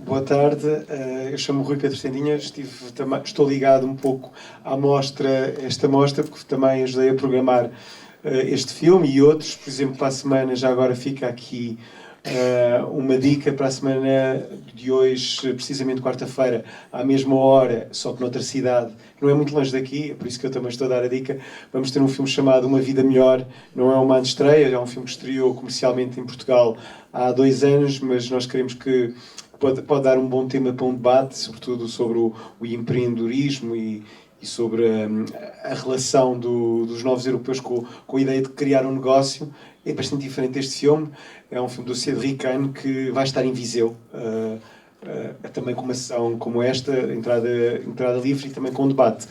Boa tarde, eu chamo-me Rui Pedro Sendinha, estou ligado um pouco à esta mostra, porque também ajudei a programar este filme e outros. Por exemplo, para a semana, já agora fica aqui uma dica para a semana de hoje, precisamente quarta-feira, à mesma hora, só que noutra cidade, não é muito longe daqui, é por isso que eu também estou a dar a dica. Vamos ter um filme chamado Uma Vida Melhor. Não é uma estreia, é um filme que estreou comercialmente em Portugal há 2 anos, mas nós queremos que pode dar um bom tema para um debate, sobretudo sobre o empreendedorismo e sobre a relação dos novos europeus com a ideia de criar um negócio. É bastante diferente deste filme. É um filme do Cédric Kahn que vai estar em Viseu. Também com uma sessão como esta, entrada livre e também com debate.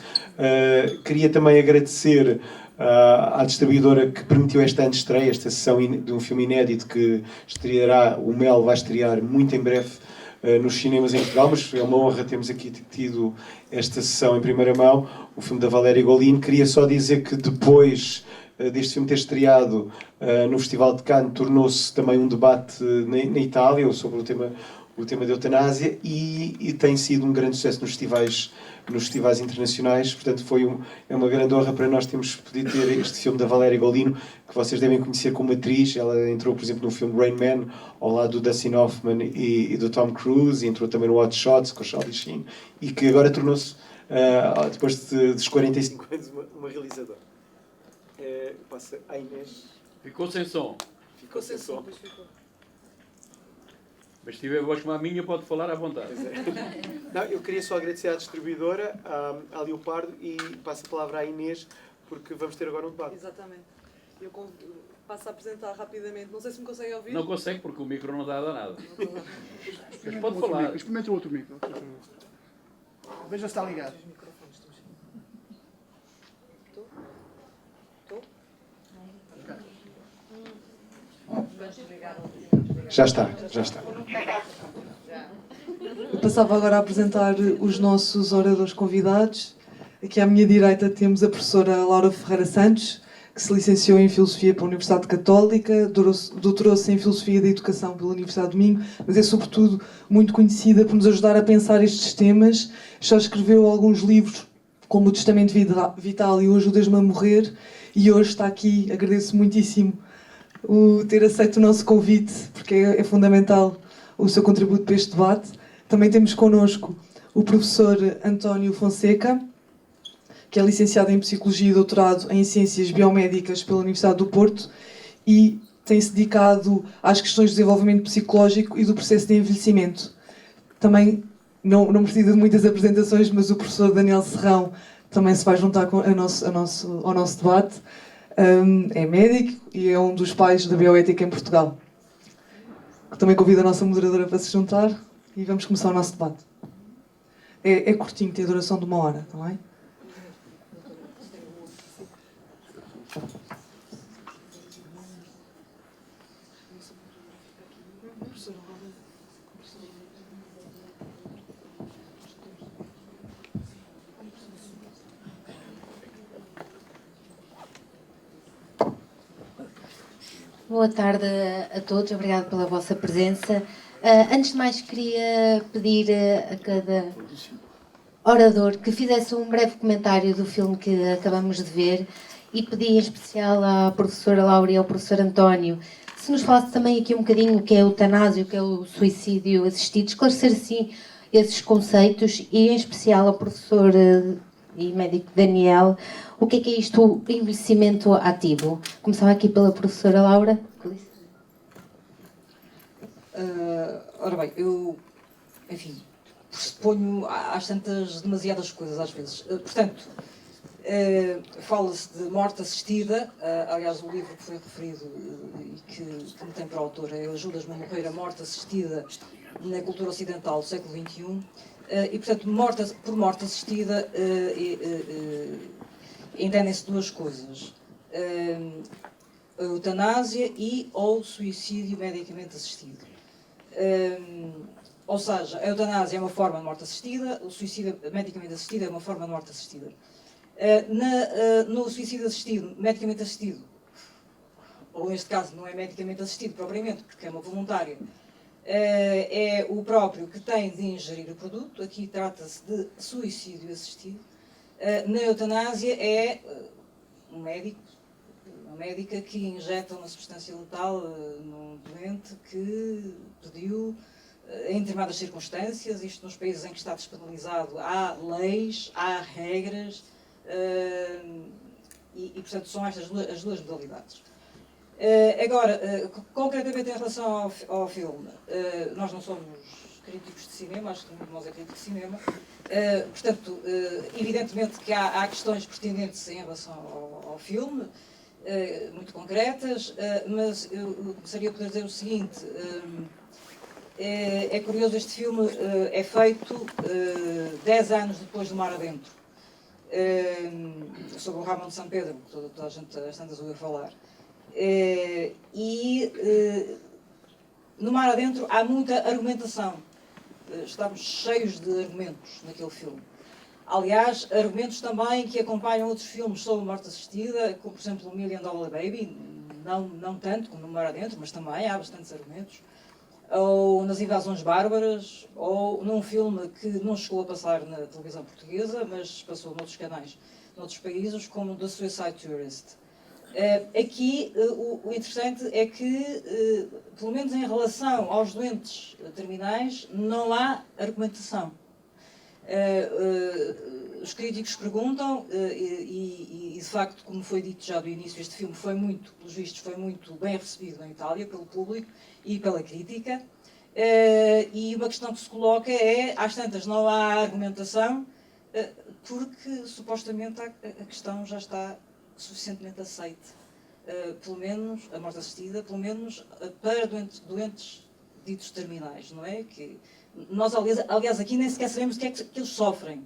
Queria também agradecer à distribuidora que permitiu esta antestreia, esta sessão de um filme inédito que estreará, o Mel vai estrear muito em breve nos cinemas em Portugal, mas é uma honra termos aqui tido esta sessão em primeira mão, o filme da Valéria Golino. Queria só dizer que depois deste filme ter estreado no Festival de Cannes, tornou-se também um debate na Itália sobre o tema da eutanásia e tem sido um grande sucesso nos festivais internacionais. Portanto, é uma grande honra para nós termos podido ter este filme da Valéria Golino, que vocês devem conhecer como atriz. Ela entrou, por exemplo, no filme Rain Man, ao lado do Dustin Hoffman e do Tom Cruise, e entrou também no Hot Shots com o Charlie Sheen, e que agora tornou-se, depois dos 45 anos, uma realizadora. Passa a Inês. Ficou sem som. Ficou sem som. Mas se tiver voz como a minha, pode falar à vontade. Não, eu queria só agradecer à distribuidora, à Leopardo, e passo a palavra à Inês, porque vamos ter agora um debate. Exatamente. Eu passo a apresentar rapidamente. Não sei se me conseguem ouvir. Não consegue, porque o micro não dá a nada. Mas pode falar. Experimenta o outro micro. Veja se está ligado. Já está. Passava agora a apresentar os nossos oradores convidados. Aqui à minha direita temos a professora Laura Ferreira Santos, que se licenciou em Filosofia pela Universidade Católica, doutorou-se em Filosofia da Educação pela Universidade de Minho, mas é sobretudo muito conhecida por nos ajudar a pensar estes temas. Já escreveu alguns livros, como O Testamento Vital e O Ajudas-me a Morrer, e hoje está aqui. Agradeço muitíssimo ter aceito o nosso convite, porque é fundamental o seu contributo para este debate. Também temos connosco o professor António Fonseca, que é licenciado em Psicologia e doutorado em Ciências Biomédicas pela Universidade do Porto e tem-se dedicado às questões do desenvolvimento psicológico e do processo de envelhecimento. Também, não precisa de muitas apresentações, mas o professor Daniel Serrão também se vai juntar ao nosso debate. É médico e é um dos pais da bioética em Portugal. Também convido a nossa moderadora para se juntar e vamos começar o nosso debate. É curtinho, tem duração de 1 hora, está bem? Boa tarde a todos, obrigada pela vossa presença. Antes de mais, queria pedir a cada orador que fizesse um breve comentário do filme que acabamos de ver e pedi em especial à professora Laura e ao professor António se nos falasse também aqui um bocadinho o que é a eutanásia, o que é o suicídio assistido, esclarecer assim esses conceitos e em especial ao professor e médico Daniel, o que é isto, o envelhecimento ativo? Começava aqui pela professora Laura. Ora bem, eu, enfim, pressuponho às tantas demasiadas coisas às vezes. Portanto, fala-se de morte assistida, aliás o livro que foi referido e que me tem por autora é Ajudas-me a Morrer, a morte assistida na cultura ocidental do século XXI. E, portanto, por morte assistida entendem-se 2 coisas. A eutanásia e ou suicídio medicamente assistido. Ou seja, a eutanásia é uma forma de morte assistida, o suicídio medicamente assistido é uma forma de morte assistida. No suicídio assistido, medicamente assistido, ou neste caso não é medicamente assistido propriamente, porque é uma voluntária, é o próprio que tem de ingerir o produto. Aqui trata-se de suicídio assistido. Na eutanásia é um médico, uma médica que injeta uma substância letal num doente que pediu, em determinadas circunstâncias. Isto nos países em que está despenalizado há leis, há regras, e portanto são estas as duas modalidades. Agora, concretamente em relação ao filme, nós não somos críticos de cinema, acho que nenhum de nós é crítico de cinema, portanto, evidentemente que há questões pertinentes em relação ao filme, muito concretas, mas eu gostaria de poder dizer o seguinte: é curioso, este filme é feito 10 anos depois do Mar Adentro, sobre o Ramon de São Pedro, que toda a gente às tantas ouviu falar. No Mar Adentro há muita argumentação. Estamos cheios de argumentos naquele filme. Aliás, argumentos também que acompanham outros filmes sobre morte assistida, como por exemplo o $1 Million Baby, não tanto como no Mar Adentro, mas também há bastantes argumentos. Ou nas Invasões Bárbaras, ou num filme que não chegou a passar na televisão portuguesa, mas passou noutros canais, noutros países, como The Suicide Tourist. Aqui o interessante é que, pelo menos em relação aos doentes terminais, não há argumentação. Os críticos perguntam, e de facto, como foi dito já do início, este filme foi muito, pelos vistos, foi muito bem recebido na Itália pelo público e pela crítica. E uma questão que se coloca é, às tantas não há argumentação, porque supostamente a questão já está suficientemente aceite, pelo menos a morte assistida, pelo menos para doentes ditos terminais, não é? Que nós, aliás, aqui nem sequer sabemos o que é que eles sofrem,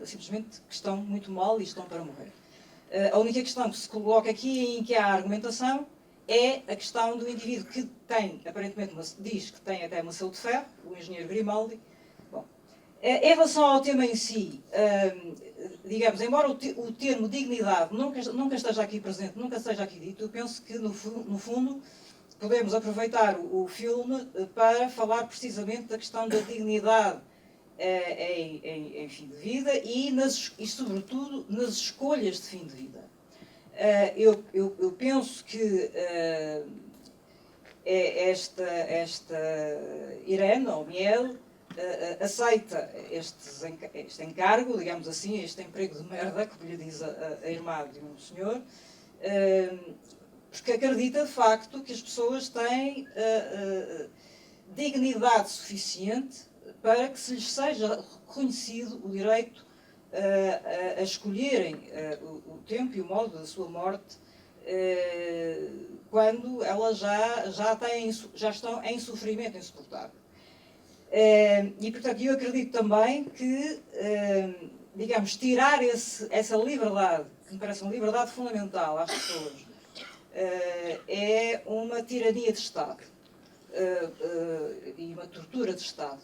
simplesmente que estão muito mal e estão para morrer. A única questão que se coloca aqui em que há argumentação é a questão do indivíduo que tem, aparentemente, diz que tem até uma saúde de ferro, o engenheiro Grimaldi. Bom, em relação ao tema em si, digamos, embora o termo dignidade nunca esteja aqui presente, nunca seja aqui dito, eu penso que, no fundo, podemos aproveitar o filme para falar precisamente da questão da dignidade em fim de vida e, sobretudo, nas escolhas de fim de vida. Eu penso que esta Irene, ou Miel, aceita este encargo, digamos assim, este emprego de merda, como lhe diz a irmã de um senhor, porque acredita de facto que as pessoas têm dignidade suficiente para que se lhes seja reconhecido o direito a escolherem o tempo e o modo da sua morte, quando elas já estão em sofrimento insuportável. E, portanto, eu acredito também que, digamos, tirar essa liberdade, que me parece uma liberdade fundamental às pessoas, é uma tirania de Estado e uma tortura de Estado.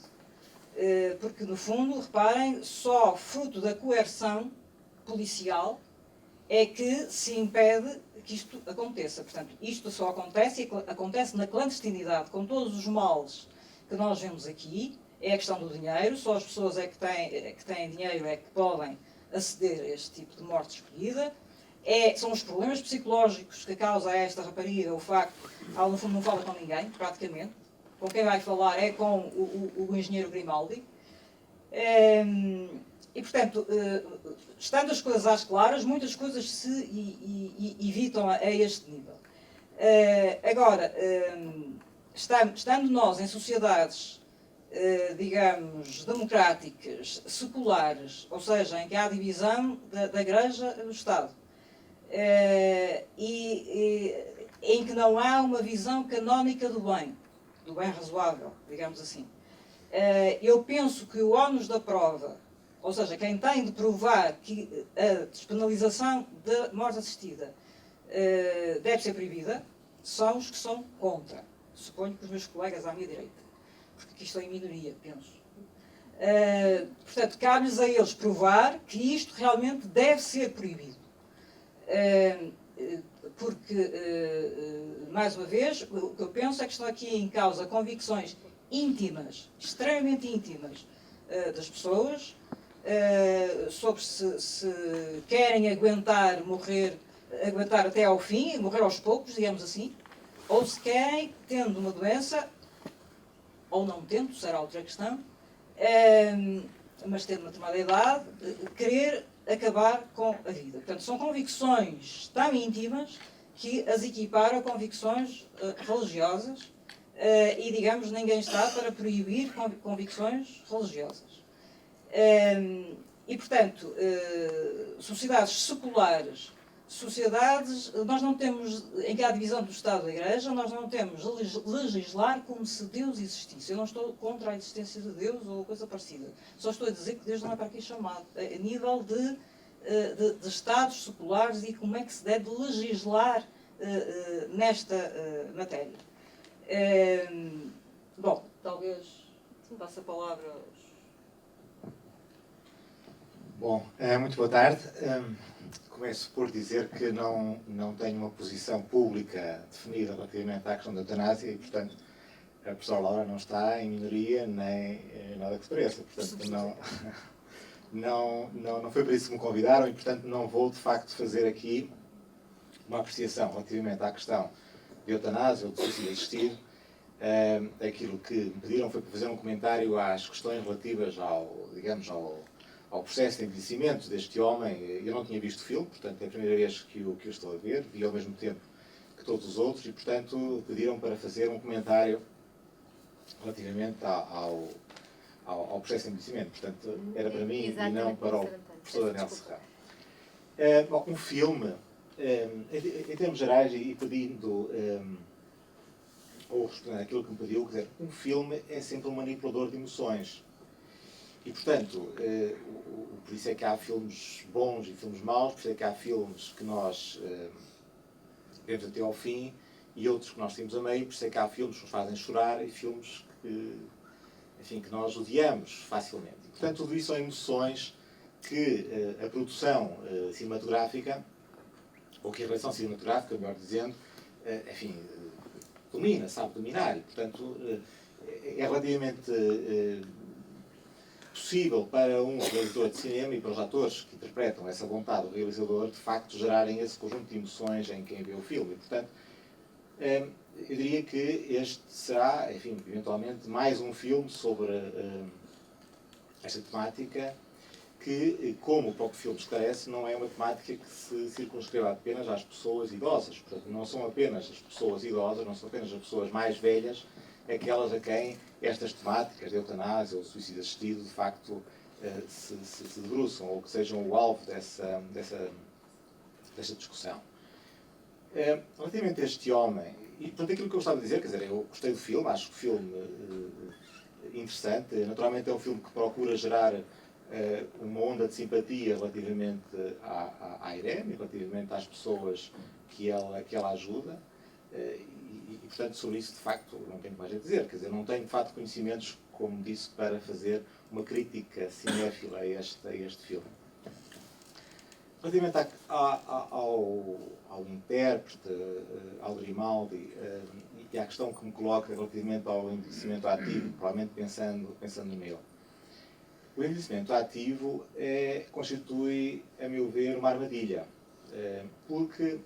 Porque, no fundo, reparem, só fruto da coerção policial é que se impede que isto aconteça. Portanto, isto só acontece na clandestinidade, com todos os males que nós vemos aqui. É a questão do dinheiro, só as pessoas que têm dinheiro é que podem aceder a este tipo de morte escolhida. São os problemas psicológicos que causa a esta rapariga o facto de ela, no fundo, não fala com ninguém, praticamente. Com quem vai falar é com o engenheiro Grimaldi. E, portanto, estando as coisas às claras, muitas coisas se evitam a este nível. Agora, estando nós em sociedades, digamos, democráticas, seculares, ou seja, em que há divisão da Igreja do Estado, e em que não há uma visão canónica do bem razoável, digamos assim, eu penso que o ónus da prova, ou seja, quem tem de provar que a despenalização da morte assistida deve ser proibida, são os que são contra. Suponho que os meus colegas à minha direita, porque aqui estou em minoria, penso. Portanto, cabe-lhes a eles provar que isto realmente deve ser proibido. porque, mais uma vez, o que eu penso é que estão aqui em causa convicções íntimas, extremamente íntimas, das pessoas, sobre se querem aguentar até ao fim, morrer aos poucos, digamos assim, ou se querem, tendo uma doença, ou não tendo, será outra questão, mas tendo uma determinada idade, querer acabar com a vida. Portanto, são convicções tão íntimas que as equiparam a convicções religiosas e, digamos, ninguém está para proibir convicções religiosas. E, portanto, sociedades seculares, sociedades, nós não temos, em que há divisão do Estado e da Igreja, nós não temos legislar como se Deus existisse. Eu não estou contra a existência de Deus ou coisa parecida. Só estou a dizer que Deus não é para aqui chamado. A nível de Estados seculares e como é que se deve legislar nesta matéria. Bom, talvez passe a palavra aos... Bom, muito boa tarde. Começo por dizer que não tenho uma posição pública definida relativamente à questão da eutanásia e, portanto, a professora Laura não está em minoria nem nada que se pareça. Portanto, não foi para isso que me convidaram e, portanto, não vou, de facto, fazer aqui uma apreciação relativamente à questão de eutanásia ou de suicídio assistido. Aquilo que me pediram foi para fazer um comentário às questões relativas ao processo de envelhecimento deste homem. Eu não tinha visto o filme, portanto é a primeira vez que o estou a ver, vi ao mesmo tempo que todos os outros e, portanto, pediram para fazer um comentário relativamente ao processo de envelhecimento. Portanto, era para mim e não para o professor Daniel Serrano. Bom, um filme, em termos gerais, e pedindo, ou respondendo àquilo que me pediu, quer dizer, um filme é sempre um manipulador de emoções. E, portanto, por isso é que há filmes bons e filmes maus, por isso é que há filmes que nós vemos até ao fim e outros que nós temos a meio, por isso é que há filmes que nos fazem chorar e filmes que nós odiamos facilmente. E, portanto, tudo isso são emoções que a produção cinematográfica, ou que a relação cinematográfica, melhor dizendo, domina, sabe dominar. E, portanto, é relativamente possível para um realizador de cinema e para os atores que interpretam essa vontade do realizador, de facto, gerarem esse conjunto de emoções em quem vê o filme. E, portanto, eu diria que este será, eventualmente, mais um filme sobre esta temática que, como o próprio filme esclarece, não é uma temática que se circunscreva apenas às pessoas idosas. Portanto, não são apenas as pessoas idosas, não são apenas as pessoas mais velhas, aquelas a quem estas temáticas de eutanásia ou de suicídio assistido, de facto, se debruçam ou que sejam o alvo desta discussão. Relativamente a este homem, e portanto aquilo que eu gostava de dizer, quer dizer, eu gostei do filme, acho que o filme interessante, naturalmente é um filme que procura gerar uma onda de simpatia relativamente à Irene, relativamente às pessoas que ela ajuda, e, portanto, sobre isso, de facto, não tenho mais a dizer. Quer dizer, não tenho, de facto, conhecimentos, como disse, para fazer uma crítica cinéfila a este filme. Relativamente ao intérprete, ao Grimaldi, e à questão que me coloca relativamente ao envelhecimento ativo, provavelmente pensando nele. O envelhecimento ativo constitui, a meu ver, uma armadilha, porque,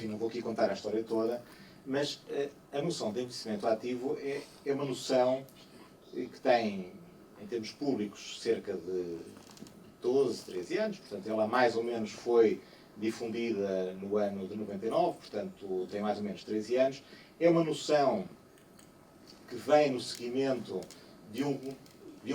não vou aqui contar a história toda, mas a noção de envelhecimento ativo é uma noção que tem, em termos públicos, cerca de 12, 13 anos, portanto ela mais ou menos foi difundida no ano de 99, portanto tem mais ou menos 13 anos. É uma noção que vem no seguimento de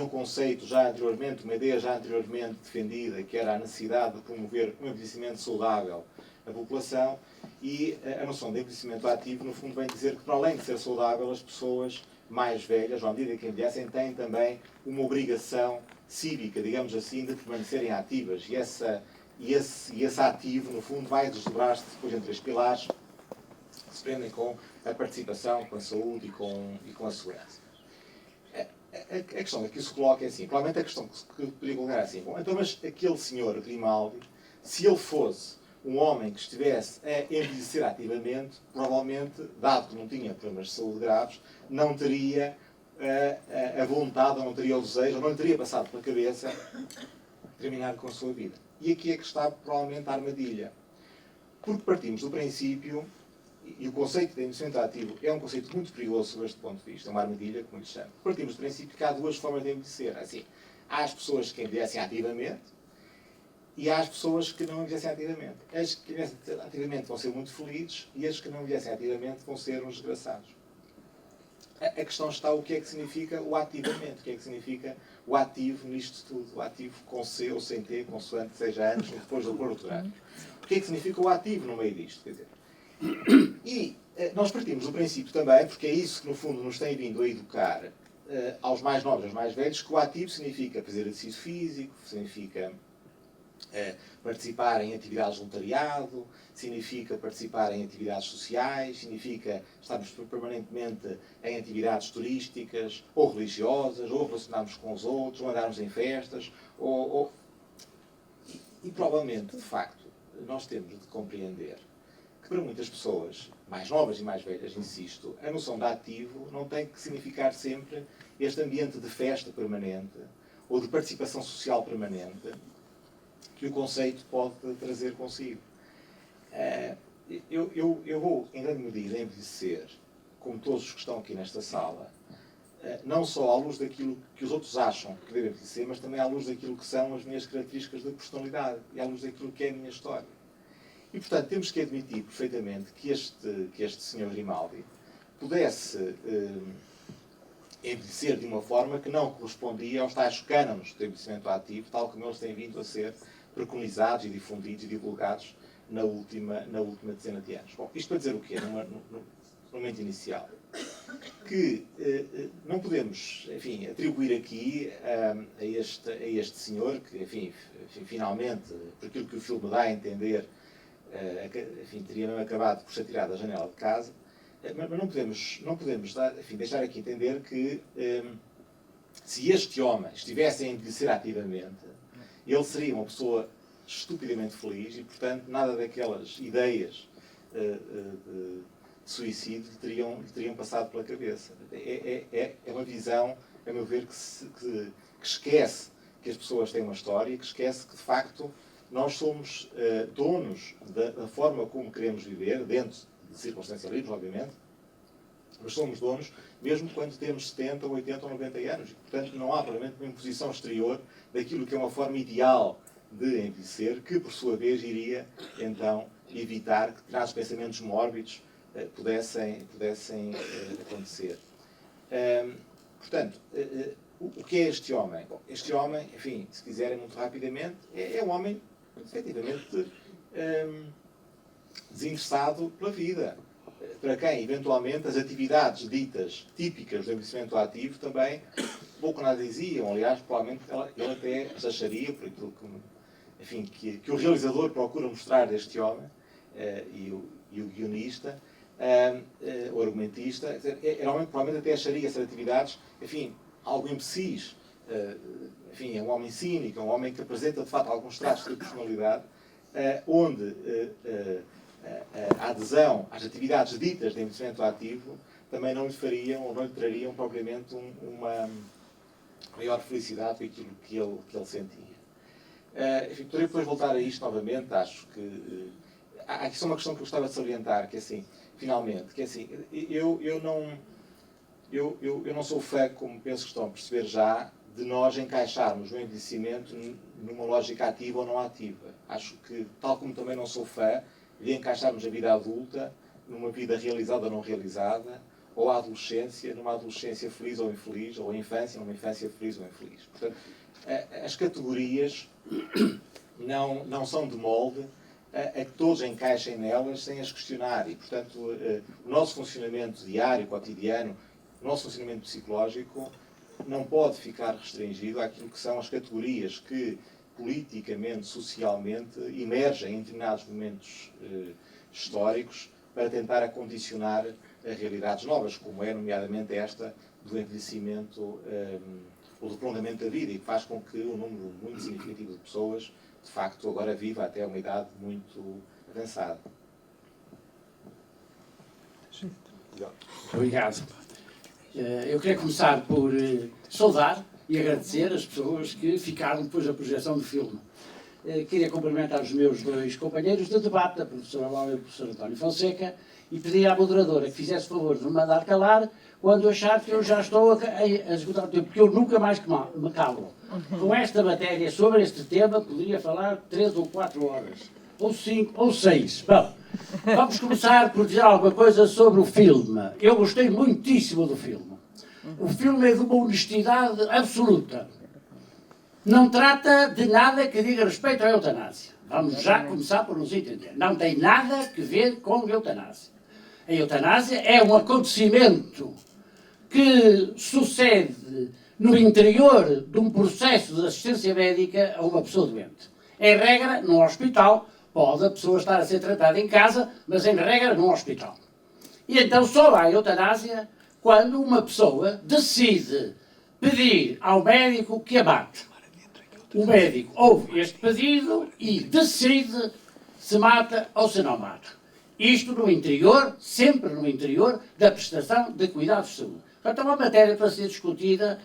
um conceito já anteriormente, uma ideia já anteriormente defendida, que era a necessidade de promover um envelhecimento saudável na população, e a noção de envelhecimento ativo, no fundo, vem dizer que, para além de ser saudável, as pessoas mais velhas, à medida que envelhecem, têm também uma obrigação cívica, digamos assim, de permanecerem ativas. E esse ativo, no fundo, vai desdobrar-se depois em 3 pilares que se prendem com a participação, com a saúde e com a segurança. A questão que se coloca é assim, provavelmente a questão que poderia colocar é assim, bom, então, mas aquele senhor Grimaldi, se ele fosse um homem que estivesse a envelhecer ativamente, provavelmente, dado que não tinha problemas de saúde graves, não teria a vontade, ou não teria o desejo, ou não lhe teria passado pela cabeça terminar com a sua vida. E aqui é que está provavelmente a armadilha. Porque partimos do princípio, e o conceito de envelhecimento ativo é um conceito muito perigoso sobre este ponto de vista, é uma armadilha, como lhe chamo. Partimos do princípio que há duas formas de envelhecer. Assim, há as pessoas que envelhecem ativamente e há as pessoas que não envelhecem ativamente. As que envelhecem ativamente vão ser muito felizes e as que não envelhecem ativamente vão ser uns desgraçados. A questão está o que é que significa o ativamente, o que é que significa o ativo nisto tudo, o ativo com C ou sem T, consoante seja antes ou depois do acordo ortográfico. O que é que significa o ativo no meio disto? Quer dizer, e nós partimos do princípio também, porque é isso que no fundo nos tem vindo a educar aos mais novos, aos mais velhos, que o ativo significa fazer exercício físico, significa participar em atividades de voluntariado, significa participar em atividades sociais, significa estarmos permanentemente em atividades turísticas, ou religiosas, ou relacionarmos com os outros, ou andarmos em festas, E provavelmente, de facto, nós temos de compreender que para muitas pessoas, mais novas e mais velhas, insisto, a noção de ativo não tem que significar sempre este ambiente de festa permanente, ou de participação social permanente, que o conceito pode trazer consigo. Eu vou, em grande medida, envelhecer, como todos os que estão aqui nesta sala, não só à luz daquilo que os outros acham que devem envelhecer, mas também à luz daquilo que são as minhas características de personalidade e à luz daquilo que é a minha história. E, portanto, temos que admitir perfeitamente que este Sr. Grimaldi pudesse envelhecer de uma forma que não correspondia aos tais cânones de envelhecimento ativo, tal como eles têm vindo a ser preconizados e difundidos e divulgados na última dezena de anos. Bom, isto para dizer o quê? No momento inicial. Que não podemos, enfim, atribuir aqui a este senhor, que, enfim, finalmente, por aquilo que o filme dá a entender, enfim, teria mesmo acabado por ser tirado da janela de casa, mas não podemos deixar aqui entender que se este homem estivesse a envelhecer ativamente, ele seria uma pessoa estupidamente feliz e, portanto, nada daquelas ideias de suicídio lhe teriam passado pela cabeça. É uma visão, a meu ver, que esquece que as pessoas têm uma história, que esquece que, de facto, nós somos donos da forma como queremos viver, dentro de circunstancialismo, obviamente, mas somos donos mesmo quando temos 70, 80 ou 90 anos. E, portanto, não há realmente uma imposição exterior daquilo que é uma forma ideal de envelhecer, que, por sua vez, iria, então, evitar que determinados pensamentos mórbidos pudessem acontecer. Portanto, o que é este homem? Bom, este homem, enfim, se quiserem muito rapidamente, é um homem, efetivamente, desinteressado pela vida. Para quem, eventualmente, as atividades ditas típicas do envelhecimento ativo também pouco nada diziam. Aliás, provavelmente ele até acharia, por aquilo que o realizador procura mostrar deste homem, e o guionista, o argumentista, era um homem que provavelmente até acharia essas atividades, enfim, algo imbecis. Enfim, é um homem cínico, é um homem que apresenta, de facto, alguns traços de personalidade, onde a adesão às atividades ditas de envelhecimento ativo também não lhe fariam ou não lhe trariam propriamente uma maior felicidade do que aquilo que ele sentia. Enfim, poderia depois voltar a isto novamente. Acho que há aqui só uma questão que eu gostava de salientar, que é assim, finalmente, que é assim, eu não sou fã, como penso que estão a perceber já, de nós encaixarmos o envelhecimento numa lógica ativa ou não ativa. Acho que, tal como também não sou fã de encaixarmos a vida adulta numa vida realizada ou não realizada, ou a adolescência numa adolescência feliz ou infeliz, ou a infância numa infância feliz ou infeliz. Portanto, as categorias não são de molde a que todos encaixem nelas sem as questionar. E, portanto, o nosso funcionamento diário, cotidiano, o nosso funcionamento psicológico não pode ficar restringido àquilo que são as categorias que, politicamente, socialmente, emergem em determinados momentos históricos para tentar acondicionar realidades novas, como é, nomeadamente, esta do envelhecimento ou do prolongamento da vida, e que faz com que um número muito significativo de pessoas, de facto, agora viva até uma idade muito avançado. Obrigado. Eu queria começar por saudar e agradecer as pessoas que ficaram depois da projeção do filme. Queria cumprimentar os meus dois companheiros de debate, a professora Laura e o professor António Fonseca, e pedir à moderadora que fizesse favor de me mandar calar quando achar que eu já estou a esgotar o tempo, porque eu nunca mais me calo. Com esta matéria, sobre este tema, poderia falar 3 ou 4 horas, ou 5 ou 6. Bom, vamos começar por dizer alguma coisa sobre o filme. Eu gostei muitíssimo do filme. O filme é de uma honestidade absoluta. Não trata de nada que diga respeito à eutanásia. Vamos já começar por nos entender. Não tem nada a ver com eutanásia. A eutanásia é um acontecimento que sucede no interior de um processo de assistência médica a uma pessoa doente. Em regra, num hospital, pode a pessoa estar a ser tratada em casa, mas em regra num hospital. E então só há eutanásia quando uma pessoa decide pedir ao médico que a mate. O médico ouve este pedido e decide se mata ou se não mata. Isto no interior, sempre no interior, da prestação de cuidados de saúde. Portanto, é uma matéria para ser discutida,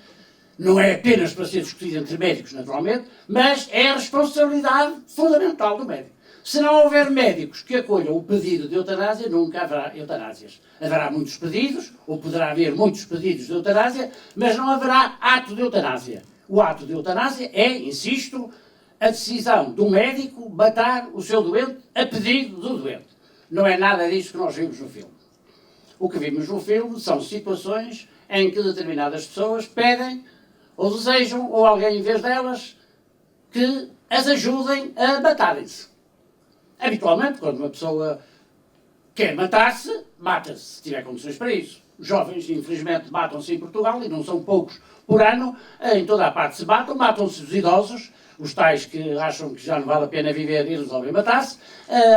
não é apenas para ser discutida entre médicos, naturalmente, mas é a responsabilidade fundamental do médico. Se não houver médicos que acolham o pedido de eutanásia, nunca haverá eutanásias. Haverá muitos pedidos, ou poderá haver muitos pedidos de eutanásia, mas não haverá ato de eutanásia. O ato de eutanásia é, insisto, a decisão do médico matar o seu doente a pedido do doente. Não é nada disso que nós vimos no filme. O que vimos no filme são situações em que determinadas pessoas pedem, ou desejam, ou alguém em vez delas, que as ajudem a matarem-se. Habitualmente, quando uma pessoa quer matar-se, mata-se, se tiver condições para isso. Os jovens, infelizmente, matam-se em Portugal, e não são poucos por ano, em toda a parte se matam, matam-se os idosos, os tais que acham que já não vale a pena viver e resolvem matar-se.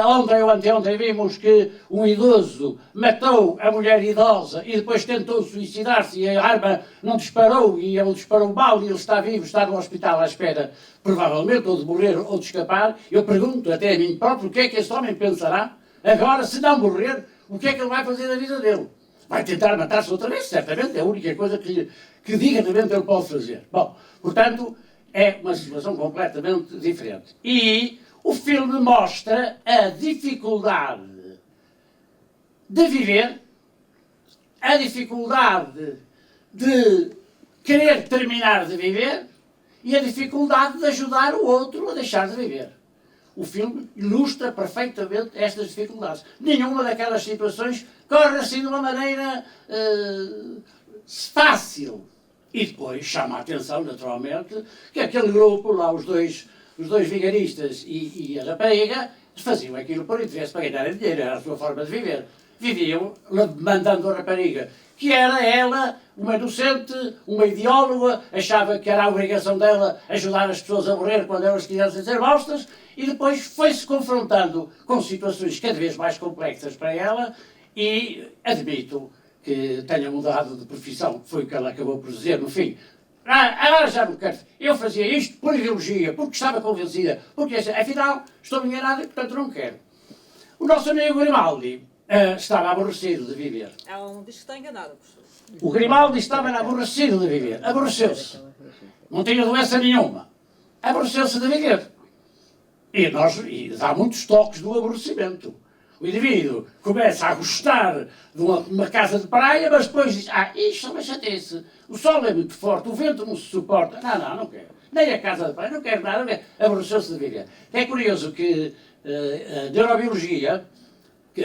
Ontem ou anteontem vimos que um idoso matou a mulher idosa e depois tentou suicidar-se e a arma não disparou e ele disparou mal e ele está vivo, está no hospital à espera, provavelmente, ou de morrer ou de escapar. Eu pergunto até a mim próprio o que é que este homem pensará agora, se não morrer, o que é que ele vai fazer da vida dele? Vai tentar matar-se outra vez, certamente, é a única coisa que dignamente ele pode fazer. Bom, portanto, é uma situação completamente diferente. E o filme mostra a dificuldade de viver, a dificuldade de querer terminar de viver e a dificuldade de ajudar o outro a deixar de viver. O filme ilustra perfeitamente estas dificuldades. Nenhuma daquelas situações corre assim de uma maneira fácil. E depois chama a atenção, naturalmente, que aquele grupo, lá os dois vigaristas e a rapariga, faziam aquilo por interesse para ganhar dinheiro, era a sua forma de viver. Viviam mandando a rapariga, que era ela uma inocente, uma ideóloga, achava que era a obrigação dela ajudar as pessoas a morrer quando elas quisessem ser mostras, e depois foi-se confrontando com situações cada vez mais complexas para ela, e admito que tenha mudado de profissão, foi o que ela acabou por dizer no fim. Agora já não quero. Eu fazia isto por ideologia, porque estava convencida, porque afinal estou enganada e portanto não quero. O nosso amigo Grimaldi estava aborrecido de viver. Ela não diz que está enganada, professor. O Grimaldi estava aborrecido de viver. Aborreceu-se. Não tinha doença nenhuma. Aborreceu-se de viver. E dá muitos toques do aborrecimento. O indivíduo começa a gostar de uma casa de praia, mas depois diz, isto é uma chatice, o sol é muito forte, o vento não se suporta, não quero. Nem a casa de praia, não quero nada, aborreceu-se de viver. É curioso que a neurobiologia, que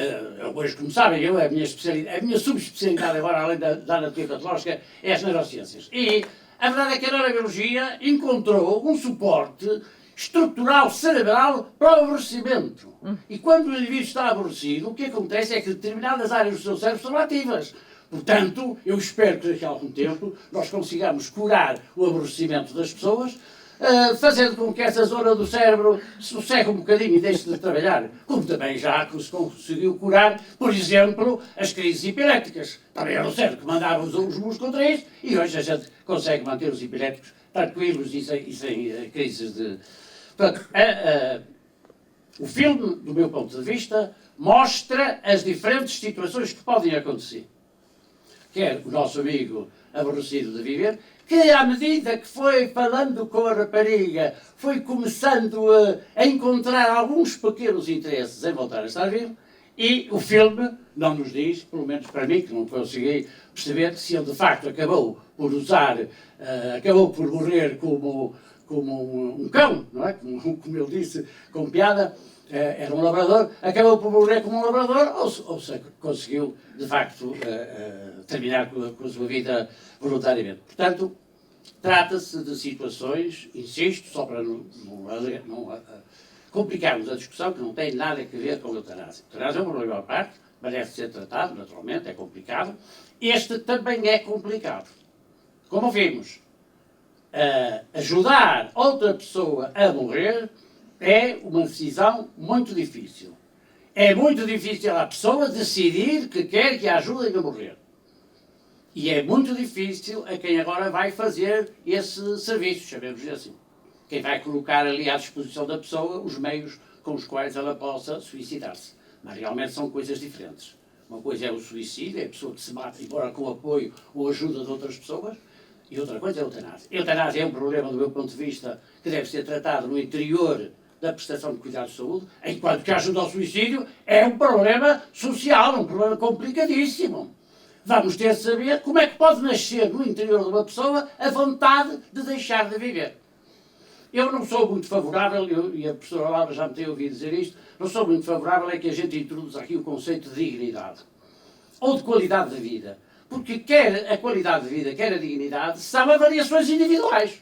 hoje, como sabem, a minha subespecialidade agora, além da anatomia patológica, é as neurociências. E a verdade é que a neurobiologia encontrou um suporte estrutural, cerebral, para o aborrecimento. E quando o indivíduo está aborrecido, o que acontece é que determinadas áreas do seu cérebro são ativas. Portanto, eu espero que daqui a algum tempo nós consigamos curar o aborrecimento das pessoas, fazendo com que essa zona do cérebro sossegue um bocadinho e deixe de trabalhar. Como também já se conseguiu curar, por exemplo, as crises epiléticas. Também era o cérebro que mandava os músculos contra isso, e hoje a gente consegue manter os epiléticos tranquilos e sem crises de... Portanto, O filme, do meu ponto de vista, mostra as diferentes situações que podem acontecer. Quer o nosso amigo aborrecido de viver, que à medida que foi falando com a rapariga, foi começando a encontrar alguns pequenos interesses em voltar a estar vivo, e o filme não nos diz, pelo menos para mim, que não consegui perceber, se ele de facto acabou por usar, acabou por morrer como um cão, não é? Como ele disse, com piada, era um labrador, acabou por morrer como um labrador, ou se conseguiu, de facto, terminar com a sua vida voluntariamente. Portanto, trata-se de situações, insisto, só para não complicarmos a discussão, que não tem nada a ver com a eutanásia. A eutanásia é um problema à parte, merece ser tratado, naturalmente, é complicado. Este também é complicado. Como vimos, ajudar outra pessoa a morrer é uma decisão muito difícil. É muito difícil a pessoa decidir que quer que a ajudem a morrer. E é muito difícil a quem agora vai fazer esse serviço, chamemos-lhe assim. Quem vai colocar ali à disposição da pessoa os meios com os quais ela possa suicidar-se. Mas realmente são coisas diferentes. Uma coisa é o suicídio, é a pessoa que se mata, embora com apoio ou ajuda de outras pessoas, e outra coisa é a eutanásia. A eutanásia é um problema, do meu ponto de vista, que deve ser tratado no interior da prestação de cuidados de saúde, enquanto que a ajuda ao suicídio é um problema social, um problema complicadíssimo. Vamos ter de saber como é que pode nascer no interior de uma pessoa a vontade de deixar de viver. Eu não sou muito favorável, e a professora Laura já me tem ouvido dizer isto, não sou muito favorável a que a gente introduza aqui o conceito de dignidade, ou de qualidade de vida. Porque quer a qualidade de vida, quer a dignidade, são avaliações individuais.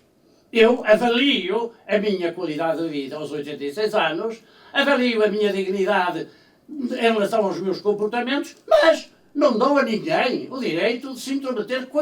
Eu avalio a minha qualidade de vida aos 86 anos, avalio a minha dignidade em relação aos meus comportamentos, mas não dou a ninguém o direito de se intrometer com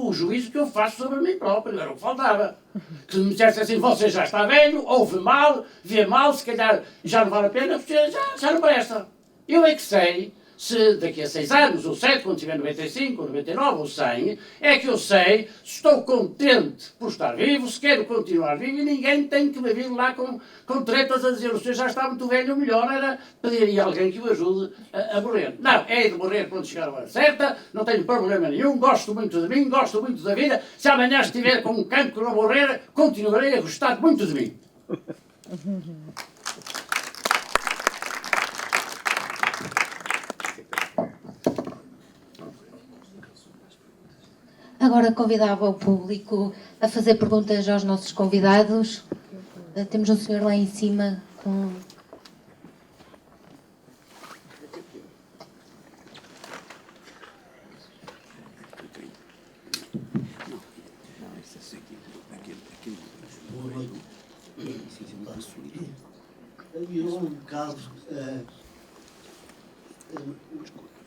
o juízo que eu faço sobre mim próprio. Era o que faltava. Que me dissesse assim, você já está velho, ouve mal, vê mal, se calhar já não vale a pena, porque já não presta. Eu é que sei, se daqui a 6 anos, ou 7, quando tiver 95, ou 99, ou 100, é que eu sei se estou contente por estar vivo, se quero continuar vivo, e ninguém tem que me vir lá com tretas a dizer o senhor já está muito velho, o melhor era pedir a alguém que o ajude a morrer. Não, é de morrer quando chegar a hora certa, não tenho problema nenhum, gosto muito de mim, gosto muito da vida, se amanhã estiver com um cancro a morrer, continuarei a gostar muito de mim. Agora convidava o público a fazer perguntas aos nossos convidados. Temos um senhor lá em cima com... Havia um bocado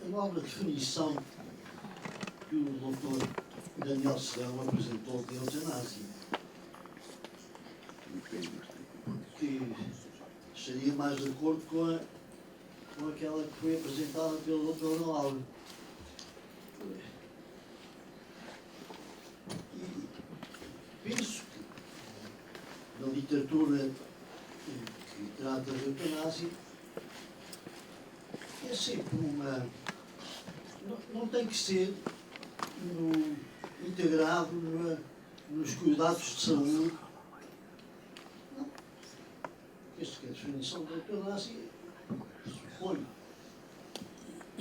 a nova definição que o doutor Daniel Serrão apresentou de eutanásia, que estaria mais de acordo com aquela que foi apresentada pelo doutor Lauro. E penso que na literatura que trata de eutanásia é sempre não tem que ser integrado nos cuidados de saúde. Não. Esta é a definição da eutanásia. Supõe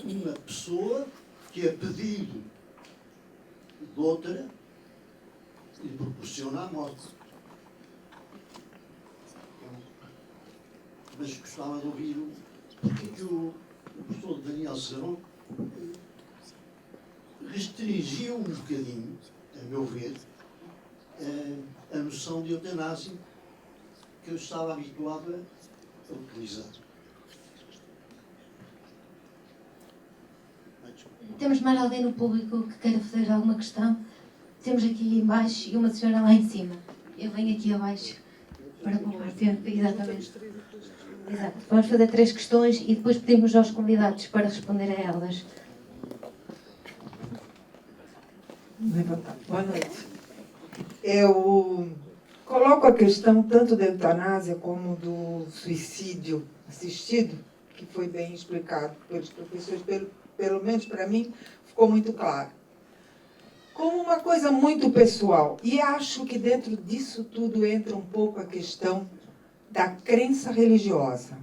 uma pessoa que é pedido de outra e proporciona a morte. Mas gostava de ouvir porque que o professor Daniel Serrão restringiu um bocadinho, a meu ver, a noção de eutanásia que eu estava habituado a utilizar. Temos mais alguém no público que queira fazer alguma questão? Temos aqui em baixo e uma senhora lá em cima. Eu venho aqui abaixo para compartilhar. Exatamente. Exato. Vamos fazer 3 questões e depois pedimos aos convidados para responder a elas. Boa noite. Eu coloco a questão tanto da eutanásia como do suicídio assistido, que foi bem explicado pelos professores, pelo menos para mim, ficou muito claro. Como uma coisa muito pessoal. E acho que dentro disso tudo entra um pouco a questão da crença religiosa.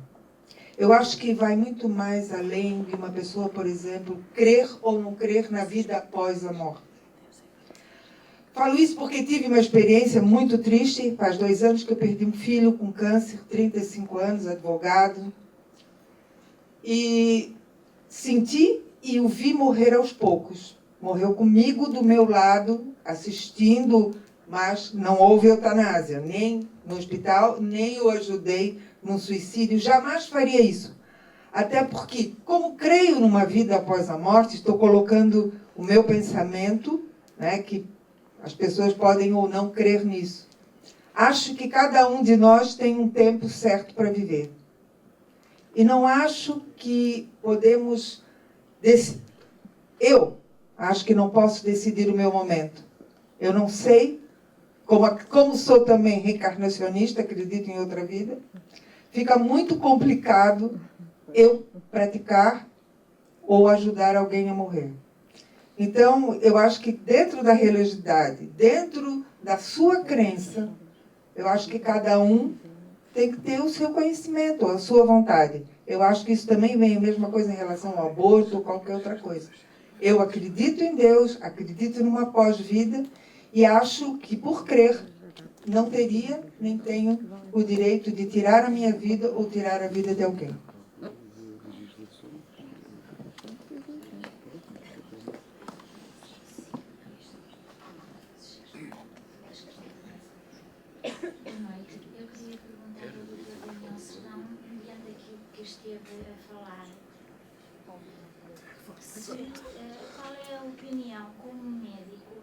Eu acho que vai muito mais além de uma pessoa, por exemplo, crer ou não crer na vida após a morte. Falo isso porque tive uma experiência muito triste. Faz 2 anos que eu perdi um filho com câncer, 35 anos, advogado. E senti e o vi morrer aos poucos. Morreu comigo, do meu lado, assistindo, mas não houve eutanásia, nem no hospital, nem o ajudei num suicídio. Jamais faria isso. Até porque, como creio numa vida após a morte, estou colocando o meu pensamento, né, que as pessoas podem ou não crer nisso. Acho que cada um de nós tem um tempo certo para viver. E não acho que podemos... Eu acho que não posso decidir o meu momento. Eu não sei, como sou também reencarnacionista, acredito em outra vida, fica muito complicado eu praticar ou ajudar alguém a morrer. Então, eu acho que dentro da religiosidade, dentro da sua crença, eu acho que cada um tem que ter o seu conhecimento, a sua vontade. Eu acho que isso também vem a mesma coisa em relação ao aborto ou qualquer outra coisa. Eu acredito em Deus, acredito numa pós-vida e acho que, por crer, não teria, nem tenho o direito de tirar a minha vida ou tirar a vida de alguém. Qual é a opinião como médico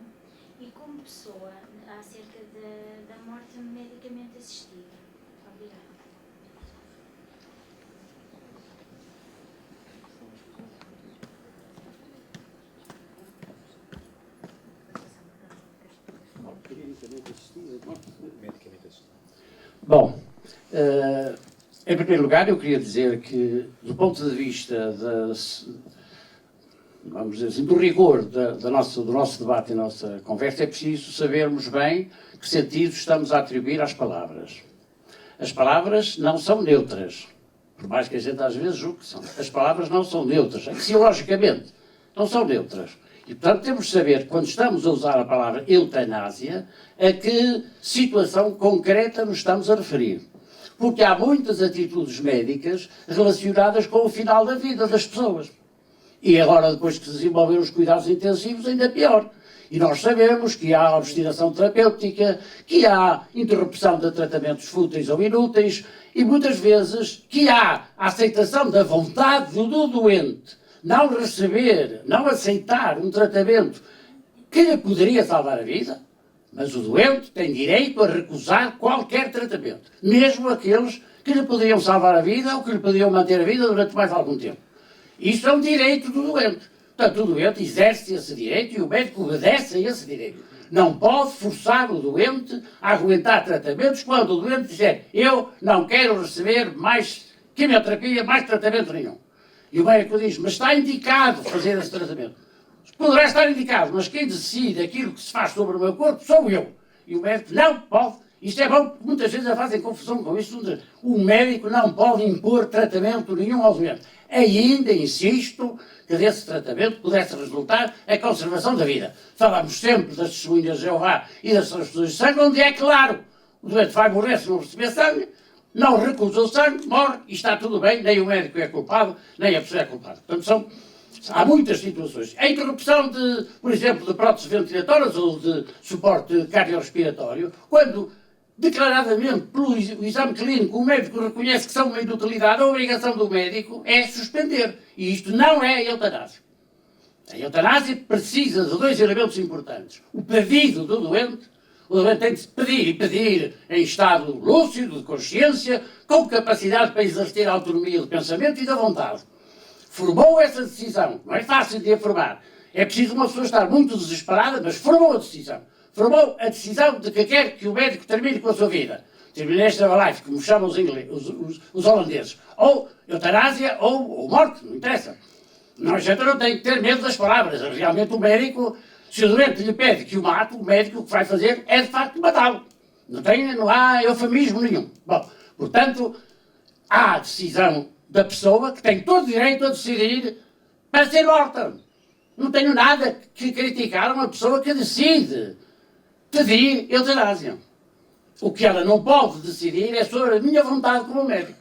e como pessoa acerca da morte medicamente assistida? Obrigada. Bom, em primeiro lugar eu queria dizer que, do ponto de vista vamos dizer assim, do rigor do nosso debate e da nossa conversa, é preciso sabermos bem que sentido estamos a atribuir às palavras. As palavras não são neutras, por mais que a gente às vezes julgue que são. As palavras não são neutras, axiologicamente, não são neutras. E, portanto, temos de saber, quando estamos a usar a palavra eutanásia, a que situação concreta nos estamos a referir. Porque há muitas atitudes médicas relacionadas com o final da vida das pessoas. E agora, depois que se desenvolveram os cuidados intensivos, ainda pior. E nós sabemos que há obstinação terapêutica, que há interrupção de tratamentos fúteis ou inúteis, e muitas vezes que há a aceitação da vontade do doente não receber, não aceitar um tratamento que lhe poderia salvar a vida, mas o doente tem direito a recusar qualquer tratamento, mesmo aqueles que lhe poderiam salvar a vida ou que lhe poderiam manter a vida durante mais algum tempo. Isso é um direito do doente. Portanto, o doente exerce esse direito e o médico obedece a esse direito. Não pode forçar o doente a aguentar tratamentos quando o doente disser: eu não quero receber mais quimioterapia, mais tratamento nenhum. E o médico diz: mas está indicado fazer esse tratamento. Poderá estar indicado, mas quem decide aquilo que se faz sobre o meu corpo sou eu. E o médico não pode. Isto é bom, muitas vezes fazem confusão com isso. O médico não pode impor tratamento nenhum ao doente. Ainda insisto que desse tratamento pudesse resultar a conservação da vida. Falamos sempre das testemunhas de Jeová e das transfusões de sangue, onde é claro, o doente vai morrer se não receber sangue, não recusa o sangue, morre e está tudo bem, nem o médico é culpado, nem a pessoa é culpada. Portanto, há muitas situações. A interrupção, por exemplo, de próteses ventilatórias ou de suporte cardiorrespiratório, quando declaradamente, pelo exame clínico, o médico reconhece que são uma inutilidade, a obrigação do médico é suspender. E isto não é a eutanásia. A eutanásia precisa de 2 elementos importantes. O pedido do doente. O doente tem de pedir e pedir em estado lúcido, de consciência, com capacidade para exercer a autonomia de pensamento e da vontade. Formou essa decisão. Não é fácil de a formar. É preciso uma pessoa estar muito desesperada, mas formou a decisão. formou a decisão de que quer que o médico termine com a sua vida. Termination of life, como chamam os holandeses. Ou eutanásia ou morte, não interessa. A gente não tem que ter medo das palavras. Realmente o médico, se o doente lhe pede que o mate, o médico o que vai fazer é de facto matá-lo. Não há eufemismo nenhum. Bom, portanto, há a decisão da pessoa que tem todo o direito a decidir para ser morta. Não tenho nada que criticar uma pessoa que decide pedir eutanásia. O que ela não pode decidir é sobre a minha vontade como médico.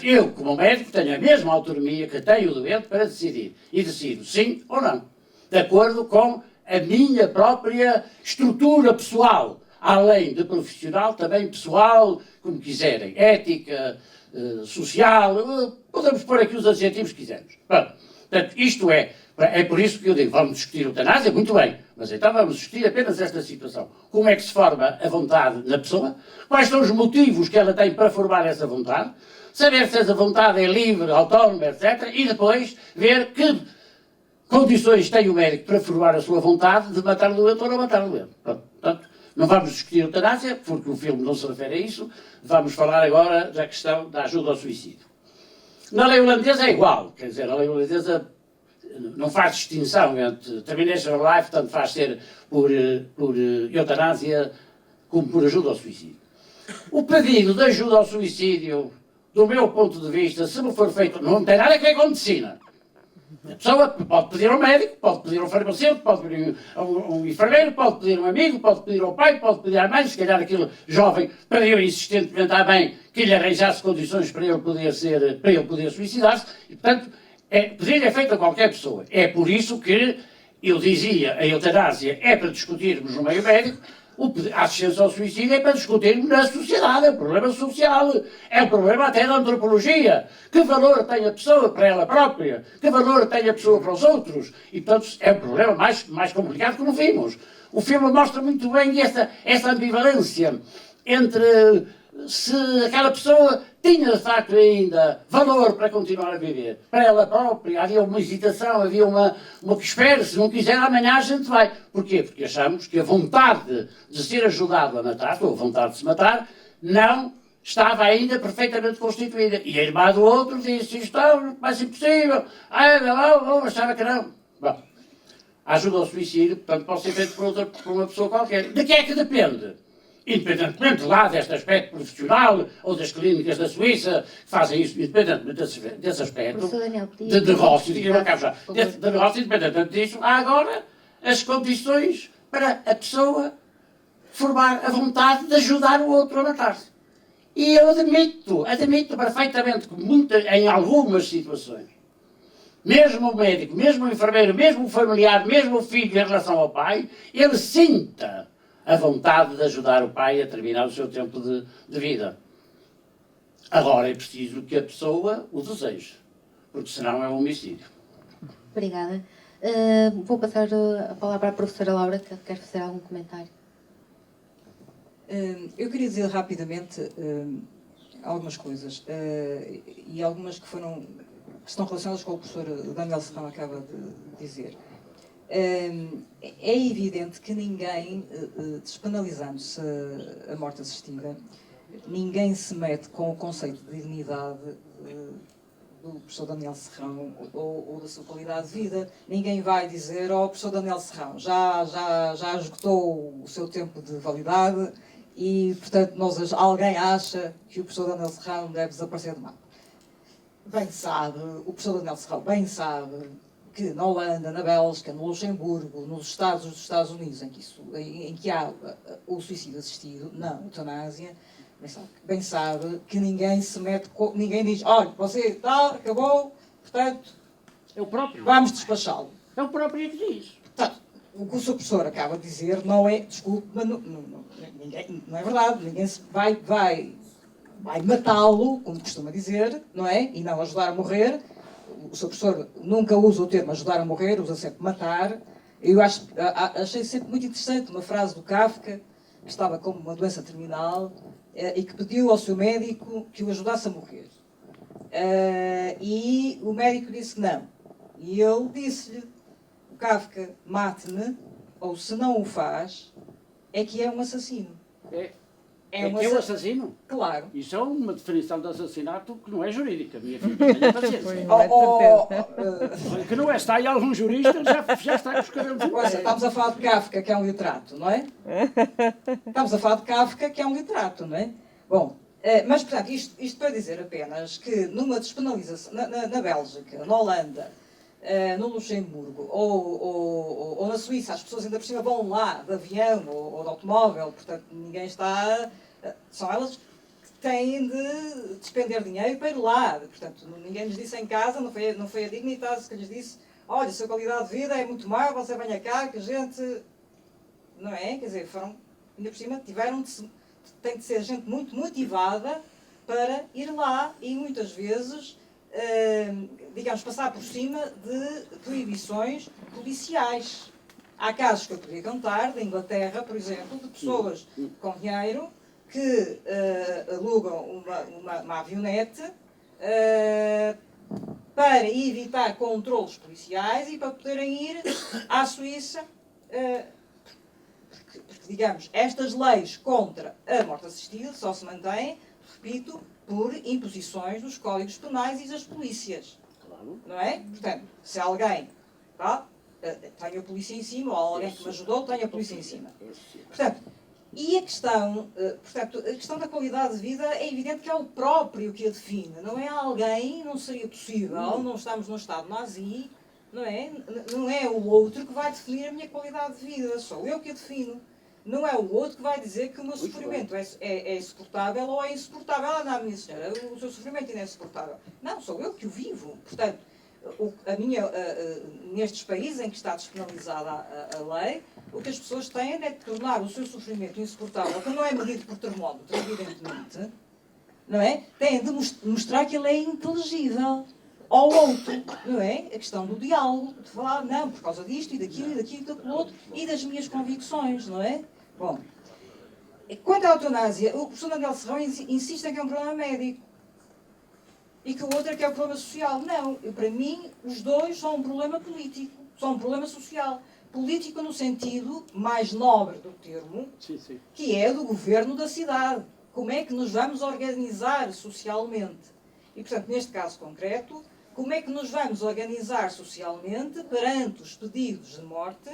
Eu, como médico, tenho a mesma autonomia que tem o doente para decidir. E decido sim ou não. De acordo com a minha própria estrutura pessoal. Além de profissional, também pessoal, como quiserem. Ética, social, podemos pôr aqui os adjetivos que quisermos. Bom, portanto, isto é por isso que eu digo, vamos discutir a eutanásia, muito bem, mas então vamos discutir apenas esta situação. Como é que se forma a vontade na pessoa? Quais são os motivos que ela tem para formar essa vontade? Saber se essa vontade é livre, autónoma, etc. E depois ver que condições tem o médico para formar a sua vontade de matar o doente ou não matar o doente. Portanto, não vamos discutir a eutanásia, porque o filme não se refere a isso. Vamos falar agora da questão da ajuda ao suicídio. Na lei holandesa é igual, quer dizer, a lei holandesa não faz distinção entre termination of life, tanto faz ser por eutanásia como por ajuda ao suicídio. O pedido de ajuda ao suicídio, do meu ponto de vista, se me for feito, não tem nada a ver com medicina. A pessoa pode pedir ao médico, pode pedir ao farmacêutico, pode pedir a um enfermeiro, pode pedir a um amigo, pode pedir ao pai, pode pedir à mãe, se calhar aquele jovem pediu insistentemente à mãe que lhe arranjasse condições para ele poder suicidar-se, e portanto, pedir é feito a qualquer pessoa. É por isso que eu dizia, a eutanásia é para discutirmos no meio médico, a assistência ao suicídio é para discutirmos na sociedade, é um problema social, é um problema até da antropologia. Que valor tem a pessoa para ela própria? Que valor tem a pessoa para os outros? E, portanto, é um problema mais complicado que não vimos. O filme mostra muito bem essa ambivalência entre se aquela pessoa tinha, de facto, ainda valor para continuar a viver. Para ela própria, havia uma hesitação, havia uma que espera, se não quiser, amanhã a gente vai. Porquê? Porque achamos que a vontade de ser ajudado a matar, ou a vontade de se matar, não estava ainda perfeitamente constituída. E a irmã do outro disse, isto é mais impossível, achava que não. Bom, a ajuda ao suicídio, portanto, pode ser feito por uma pessoa qualquer. De que é que depende? Independentemente lá deste aspecto profissional ou das clínicas da Suíça que fazem isso, independentemente desse aspecto de negócio, de negócio, independentemente disso, há agora as condições para a pessoa formar a vontade de ajudar o outro a matar-se. E eu admito perfeitamente que em algumas situações, mesmo o médico, mesmo o enfermeiro, mesmo o familiar, mesmo o filho em relação ao pai, ele sinta a vontade de ajudar o pai a terminar o seu tempo de vida. Agora é preciso que a pessoa o deseje, porque senão é um homicídio. Obrigada. Vou passar a palavra à professora Laura, que quer fazer algum comentário. Eu queria dizer rapidamente algumas coisas, e algumas que estão relacionadas com o que o professor Daniel Serrão acaba de dizer. É evidente que ninguém, despenalizando-se a morte assistida, ninguém se mete com o conceito de dignidade do professor Daniel Serrão ou da sua qualidade de vida. Ninguém vai dizer, professor Daniel Serrão, já esgotou o seu tempo de validade e, portanto, alguém acha que o professor Daniel Serrão deve desaparecer do mapa. Bem sabe, o professor Daniel Serrão bem sabe que na Holanda, na Bélgica, no Luxemburgo, nos dos Estados Unidos, em que há o suicídio assistido, não, eutanásia, bem sabe que ninguém se mete, ninguém diz, olha, você acabou, portanto, vamos despachá-lo. É o próprio que diz. Portanto, o que o seu professor acaba de dizer não é, desculpe, mas não é verdade, ninguém vai matá-lo, como costuma dizer, não é? E não ajudar a morrer. O seu professor nunca usa o termo ajudar a morrer, usa sempre matar. Eu achei sempre muito interessante uma frase do Kafka, que estava com uma doença terminal e que pediu ao seu médico que o ajudasse a morrer. E o médico disse que não. E ele disse-lhe, o Kafka, mate-me, ou se não o faz, é que é um assassino. É um assassino? Claro. Isso é uma definição de assassinato que não é jurídica, minha filha. Tenha paciência. Que não é. Está aí algum jurista, já está com os cabelos em pé. Estamos a falar de Kafka, que é um literato, não é? Estamos a falar de Kafka, que é um literato, não é? Bom, mas, portanto, isto para dizer apenas que numa despenalização, na Bélgica, na Holanda, no Luxemburgo ou na Suíça, as pessoas ainda por cima vão lá de avião ou de automóvel, portanto ninguém está... São elas que têm de despender dinheiro para ir lá, portanto ninguém lhes disse em casa, não foi a Dignitas que lhes disse: olha, a sua qualidade de vida é muito má, você venha cá, que a gente... Não é? Quer dizer, foram, ainda por cima, tem de ser gente muito motivada para ir lá e muitas vezes... digamos, passar por cima de proibições policiais. Há casos que eu podia contar, da Inglaterra, por exemplo, de pessoas com dinheiro que alugam uma avionete para evitar controlos policiais e para poderem ir à Suíça, porque, digamos, estas leis contra a morte assistida só se mantêm, repito, por imposições dos códigos penais e das polícias. Claro. Não é? Portanto, se alguém tem a polícia em cima, ou alguém que me ajudou, tem a polícia em cima. Portanto, e a questão da qualidade de vida é evidente que é o próprio que a define. Não é alguém, não seria possível, não estamos no Estado nazi, não é? Não é o outro que vai definir a minha qualidade de vida, sou eu que a defino. Não é o outro que vai dizer que o meu sofrimento é suportável ou é insuportável. Ah, não, minha senhora, o seu sofrimento ainda é suportável. Não, sou eu que o vivo. Portanto, nestes países em que está despenalizada a lei, o que as pessoas têm é de tornar o seu sofrimento insuportável, que não é medido por termómetro, evidentemente, não é? Têm de mostrar que ele é inteligível ao outro, não é? A questão do diálogo, de falar, não, por causa disto e daquilo e daquilo outro, e das minhas convicções, não é? Bom, quanto à eutanásia, o professor Daniel Serrão insiste em que é um problema médico e que o outro é que é um problema social. Não, para mim, os dois são um problema político, são um problema social. Político no sentido mais nobre do termo, que é do governo da cidade. Como é que nos vamos organizar socialmente? E, portanto, neste caso concreto, como é que nos vamos organizar socialmente perante os pedidos de morte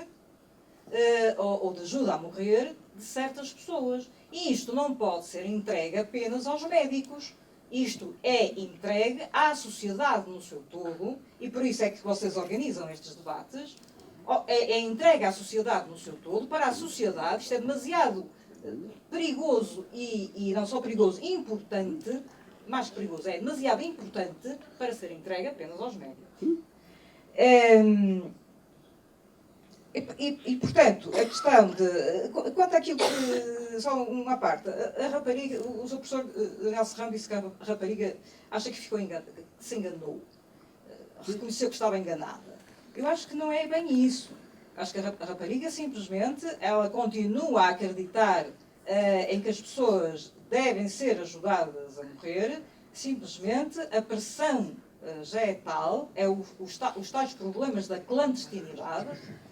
ou de ajuda a morrer de certas pessoas? E isto não pode ser entregue apenas aos médicos. Isto é entregue à sociedade no seu todo, e por isso é que vocês organizam estes debates, é entregue à sociedade no seu todo, para a sociedade. Isto é demasiado perigoso e não só perigoso, importante, mais perigoso, é demasiado importante para ser entregue apenas aos médicos. E, portanto, a questão de... Quanto àquilo que... Só uma parte. A rapariga... O seu professor Daniel Serrão disse que a rapariga acha que se enganou. Reconheceu que estava enganada. Eu acho que não é bem isso. Acho que a rapariga, simplesmente, ela continua a acreditar em que as pessoas devem ser ajudadas a morrer. Simplesmente, a pressão já é tal, os tais problemas da clandestinidade.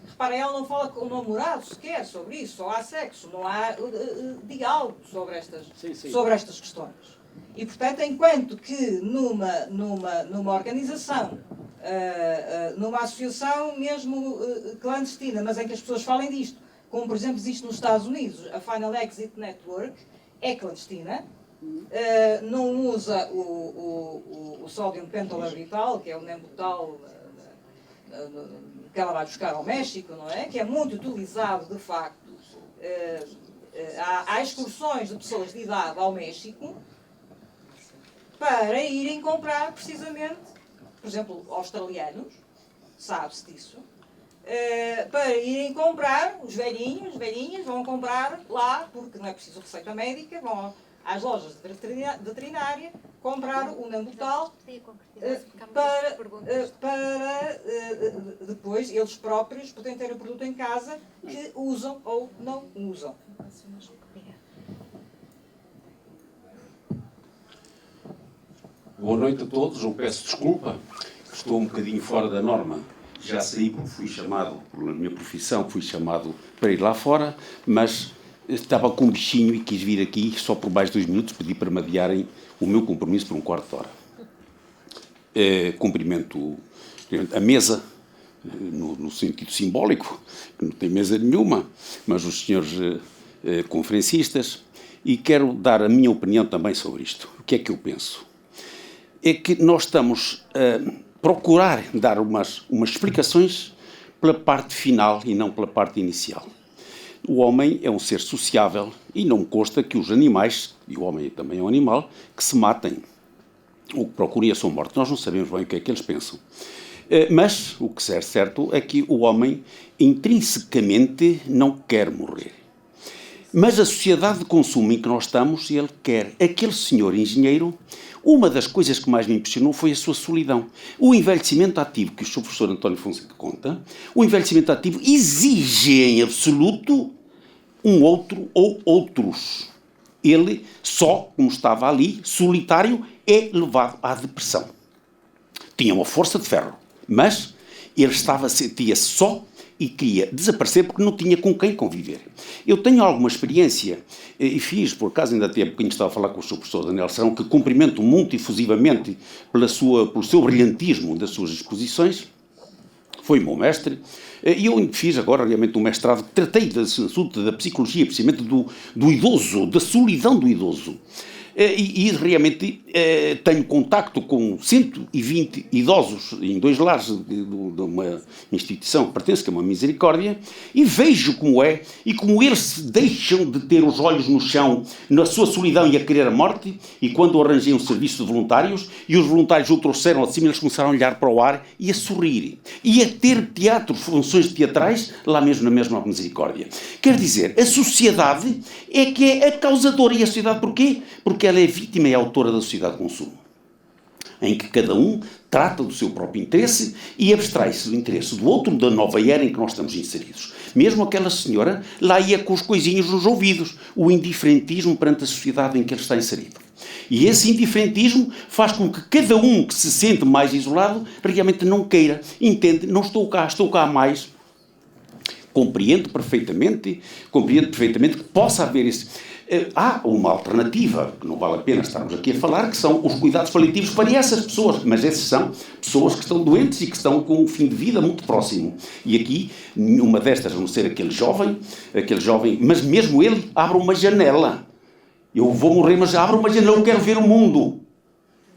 Reparem, ela não fala com o namorado sequer sobre isso, só há sexo, não há diálogo sobre estas questões. E, portanto, enquanto que numa organização, numa associação mesmo clandestina, mas em que as pessoas falem disto, como por exemplo existe nos Estados Unidos, a Final Exit Network é clandestina, não usa o sódio pentolarbital, que é o nembutal que ela vai buscar ao México, não é? Que é muito utilizado, de facto. Há excursões de pessoas de idade ao México para irem comprar, precisamente, por exemplo, australianos, sabe-se disso, para irem comprar, os velhinhas vão comprar lá, porque não é preciso receita médica, vão às lojas de veterinária comprar o Nembutal para depois eles próprios poderem ter o produto em casa que usam ou não usam. Boa noite a todos, eu peço desculpa, estou um bocadinho fora da norma. Já saí porque fui chamado, pela minha profissão, fui chamado para ir lá fora, mas estava com um bichinho e quis vir aqui só por mais 2 minutos, pedi para me adiarem o meu compromisso por 1/4 de hora. Cumprimento a mesa, no sentido simbólico, que não tem mesa nenhuma, mas os senhores conferencistas, e quero dar a minha opinião também sobre isto. O que é que eu penso? É que nós estamos a procurar dar umas explicações pela parte final e não pela parte inicial. O homem é um ser sociável e não me consta que os animais, e o homem também é um animal, que se matem ou que procurem a sua morte. Nós não sabemos bem o que é que eles pensam. Mas o que é certo é que o homem intrinsecamente não quer morrer. Mas a sociedade de consumo em que nós estamos, ele quer. Aquele senhor engenheiro, uma das coisas que mais me impressionou foi a sua solidão. O envelhecimento ativo, que o Sr. Professor António Fonseca conta, o envelhecimento ativo exige em absoluto um outro ou outros. Ele, só, como estava ali, solitário, é levado à depressão. Tinha uma força de ferro, mas ele sentia-se só e queria desaparecer porque não tinha com quem conviver. Eu tenho alguma experiência, e fiz, por acaso, ainda até há bocadinho estava a falar com o Sr. Professor Daniel Serrão, que cumprimento muito efusivamente pelo seu brilhantismo das suas exposições, foi meu mestre, e eu fiz agora, realmente, um mestrado que tratei desse assunto da psicologia, precisamente do idoso, da solidão do idoso. E realmente tenho contacto com 120 idosos em 2 lares de uma instituição que pertence, que é uma Misericórdia, e vejo como é, e como eles se deixam de ter os olhos no chão, na sua solidão e a querer a morte, e quando arranjei um serviço de voluntários, e os voluntários o trouxeram acima, eles começaram a olhar para o ar e a sorrir, e a ter teatro, funções teatrais, lá mesmo na mesma Misericórdia. Quer dizer, a sociedade é que é a causadora, e a sociedade porquê? Porque ela é vítima e autora da sociedade de consumo, em que cada um trata do seu próprio interesse e abstrai-se do interesse do outro, da nova era em que nós estamos inseridos. Mesmo aquela senhora lá ia com os coisinhos nos ouvidos, o indiferentismo perante a sociedade em que ele está inserido. E esse indiferentismo faz com que cada um que se sente mais isolado realmente não queira, entende, não estou cá mais. Compreendo perfeitamente que possa haver esse... Há uma alternativa, que não vale a pena estarmos aqui a falar, que são os cuidados paliativos para essas pessoas, mas essas são pessoas que estão doentes e que estão com um fim de vida muito próximo. E aqui, uma destas, a não ser aquele jovem, mas mesmo ele abre uma janela. Eu vou morrer, mas abre uma janela, eu quero ver o mundo.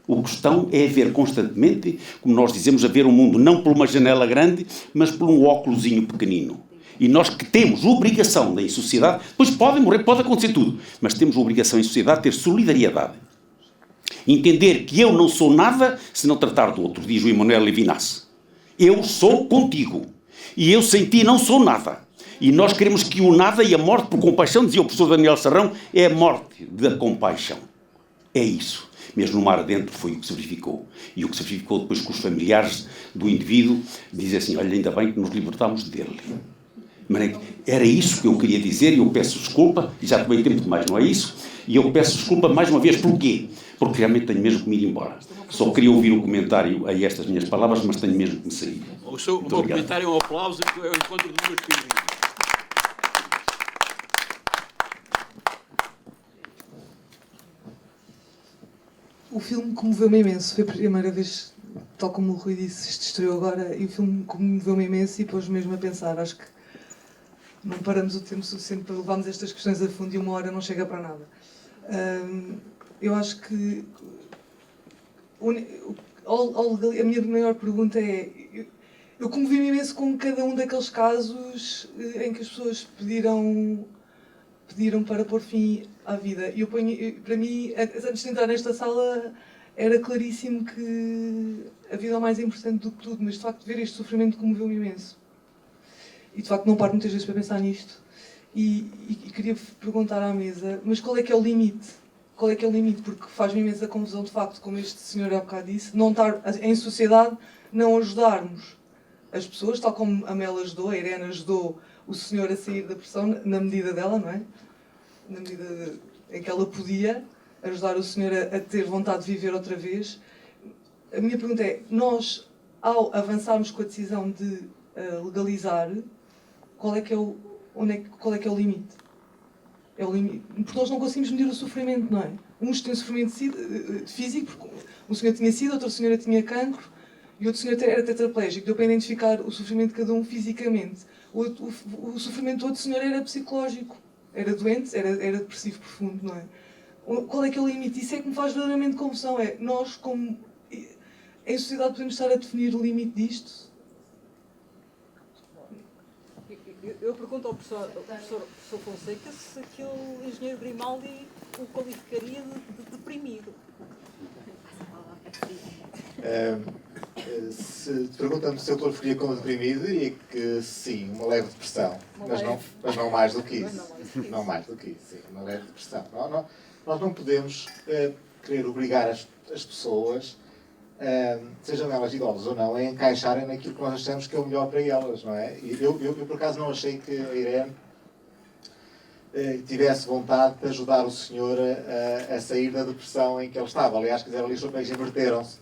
O questão é ver constantemente, como nós dizemos, a ver o mundo, não por uma janela grande, mas por um óculosinho pequenino. E nós que temos obrigação em sociedade, pois podem morrer, pode acontecer tudo, mas temos obrigação em sociedade de ter solidariedade. Entender que eu não sou nada se não tratar do outro, diz o Emmanuel Levinas. Eu sou contigo. E eu sem ti não sou nada. E nós queremos que o nada e a morte por compaixão, dizia o professor Daniel Serrão, é a morte da compaixão. É isso. Mesmo no mar adentro foi o que se verificou. E o que se verificou depois com os familiares do indivíduo, dizem assim, olha, ainda bem que nos libertámos dele. Era isso que eu queria dizer e eu peço desculpa, e já tomei tempo demais, não é isso? E eu peço desculpa mais uma vez, porquê? Porque realmente tenho mesmo que me ir embora. Só queria ouvir um comentário a estas minhas palavras, mas tenho mesmo que me sair. O meu comentário é um aplauso e é o encontro do meu espírito. O filme comoveu-me imenso. Foi a primeira vez, tal como o Rui disse, isto estreou agora, e o filme comoveu-me imenso e pôs-me mesmo a pensar. Acho que não paramos o tempo suficiente para levarmos estas questões a fundo e 1 hora não chega para nada. Eu acho que a minha maior pergunta é, eu comovi-me imenso com cada um daqueles casos em que as pessoas pediram para pôr fim à vida. E para mim, antes de entrar nesta sala, era claríssimo que a vida é o mais importante do que tudo, mas de facto ver este sofrimento comoveu-me imenso. E de facto não paro muitas vezes para pensar nisto. E queria perguntar à mesa, mas qual é que é o limite? Qual é que é o limite? Porque faz-me imensa confusão, de facto, como este senhor há bocado disse, não estar em sociedade, não ajudarmos as pessoas, tal como a Mel ajudou, a Irene ajudou o senhor a sair da pressão, na medida dela, não é? Na medida em que ela podia ajudar o senhor a ter vontade de viver outra vez. A minha pergunta é, nós, ao avançarmos com a decisão de legalizar, qual é que é o limite? É o limite. Porque nós não conseguimos medir o sofrimento, não é? Uns têm sofrimento físico, porque um senhor tinha SIDA, outra senhora tinha cancro e outro senhor era tetraplégico. Deu para identificar o sofrimento de cada um fisicamente. O sofrimento do outro senhor era psicológico. Era doente, era depressivo profundo, não é? Qual é que é o limite? Isso é que me faz verdadeiramente confusão. É, nós, como em sociedade, podemos estar a definir o limite disto? Eu pergunto ao professor Fonseca se aquele engenheiro Grimaldi o qualificaria de deprimido. Se te perguntam-me se eu qualificaria como deprimido, diria que sim, uma leve depressão. Mas não mais do que isso. Não mais do que isso, sim, uma leve depressão. Nós não podemos querer obrigar as pessoas, sejam elas idosas ou não, a encaixarem naquilo que nós achamos que é o melhor para elas, não é? E eu por acaso não achei que a Irene tivesse vontade de ajudar o senhor a sair da depressão em que ele estava. Aliás, quiseram ali os papéis inverteram-se.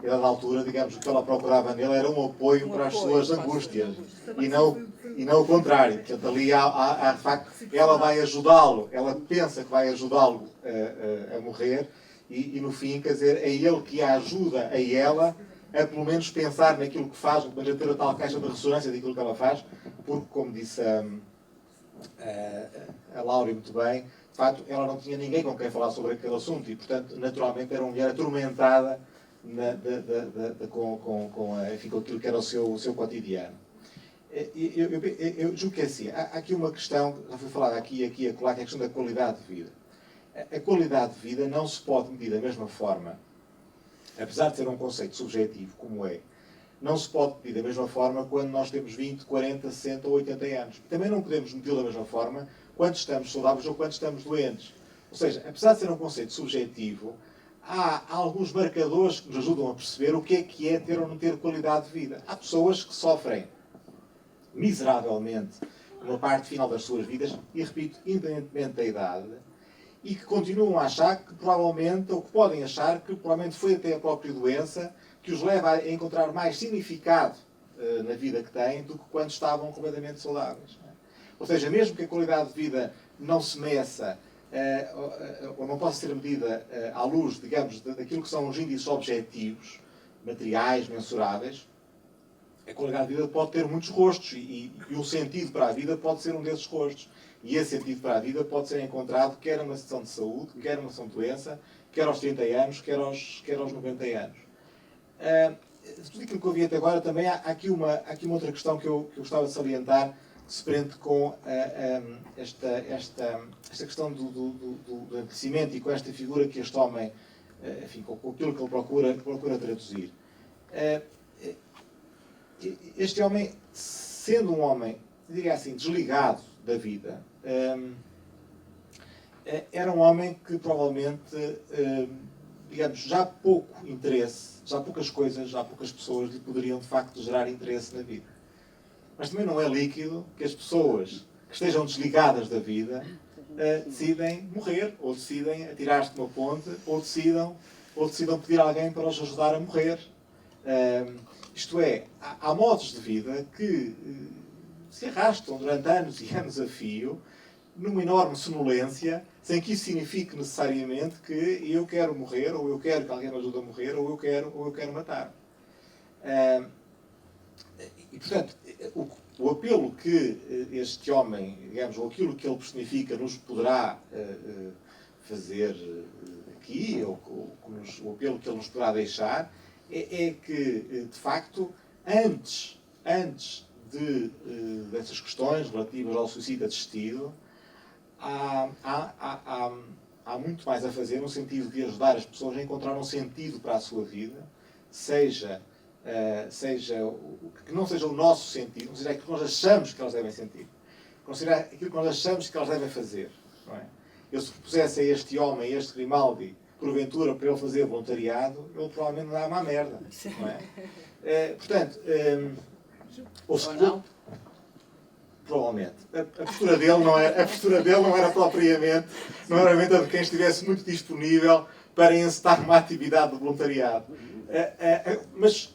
E a dada altura, digamos, o que ela procurava nele era um apoio para as suas angústias. E não o contrário. Portanto, ali há de facto, ela vai ajudá-lo, ela pensa que vai ajudá-lo a morrer, e no fim, quer dizer, é ele que a ajuda a ela a pelo menos pensar naquilo que faz, a ter a tal caixa de ressonância daquilo que ela faz, porque, como disse a Laura muito bem, de facto, ela não tinha ninguém com quem falar sobre aquele assunto e, portanto, naturalmente era uma mulher atormentada com aquilo que era o seu cotidiano. Eu julgo que é assim, há aqui uma questão, já foi falada aqui e acolá, que é a questão da qualidade de vida. A qualidade de vida não se pode medir da mesma forma, apesar de ser um conceito subjetivo, como é, não se pode medir da mesma forma quando nós temos 20, 40, 60 ou 80 anos. E também não podemos medir da mesma forma quando estamos saudáveis ou quando estamos doentes. Ou seja, apesar de ser um conceito subjetivo, há alguns marcadores que nos ajudam a perceber o que é ter ou não ter qualidade de vida. Há pessoas que sofrem miseravelmente numa parte final das suas vidas, e repito, independentemente da idade, e que continuam a achar que provavelmente, ou que podem achar que provavelmente foi até a própria doença que os leva a encontrar mais significado na vida que têm do que quando estavam completamente saudáveis. Ou seja, mesmo que a qualidade de vida não se meça ou não possa ser medida à luz, digamos, daquilo que são os índices objetivos, materiais, mensuráveis, a qualidade de vida pode ter muitos rostos e um sentido para a vida pode ser um desses rostos. E esse sentido para a vida pode ser encontrado quer numa situação de saúde, quer numa situação de doença, quer aos 30 anos, quer aos 90 anos. Tudo aquilo que eu vi até agora, também há aqui uma outra questão que eu gostava de salientar, que se prende com esta questão do envelhecimento e com esta figura que este homem, enfim, com aquilo que ele procura traduzir. Este homem, sendo um homem, diria assim, desligado da vida, era um homem que provavelmente, digamos, já pouco interesse, já poucas coisas, já poucas pessoas lhe poderiam de facto gerar interesse na vida. Mas também não é líquido que as pessoas que estejam desligadas da vida decidem morrer, ou decidem atirar-se de uma ponte, ou decidam pedir a alguém para os ajudar a morrer. Isto é, há modos de vida que se arrastam durante anos e anos a fio, numa enorme sonolência, sem que isso signifique necessariamente que eu quero morrer, ou eu quero que alguém me ajude a morrer, ou eu quero matar. E, portanto, o apelo que este homem, digamos, ou aquilo que ele personifica, nos poderá fazer aqui, ou o apelo que ele nos poderá deixar, é que, de facto, antes dessas questões relativas ao suicídio assistido, há muito mais a fazer no sentido de ajudar as pessoas a encontrar um sentido para a sua vida, seja que não seja o nosso sentido, não seja aquilo que nós achamos que elas devem sentir, considerar aquilo que nós achamos que elas devem fazer. Não é? Eu, se propusesse a este homem, a este Grimaldi, porventura, para ele fazer voluntariado, ele provavelmente não dá uma merda. Não é? Portanto, provavelmente. A postura dele não era propriamente a de quem estivesse muito disponível para encetar uma atividade de voluntariado. Mas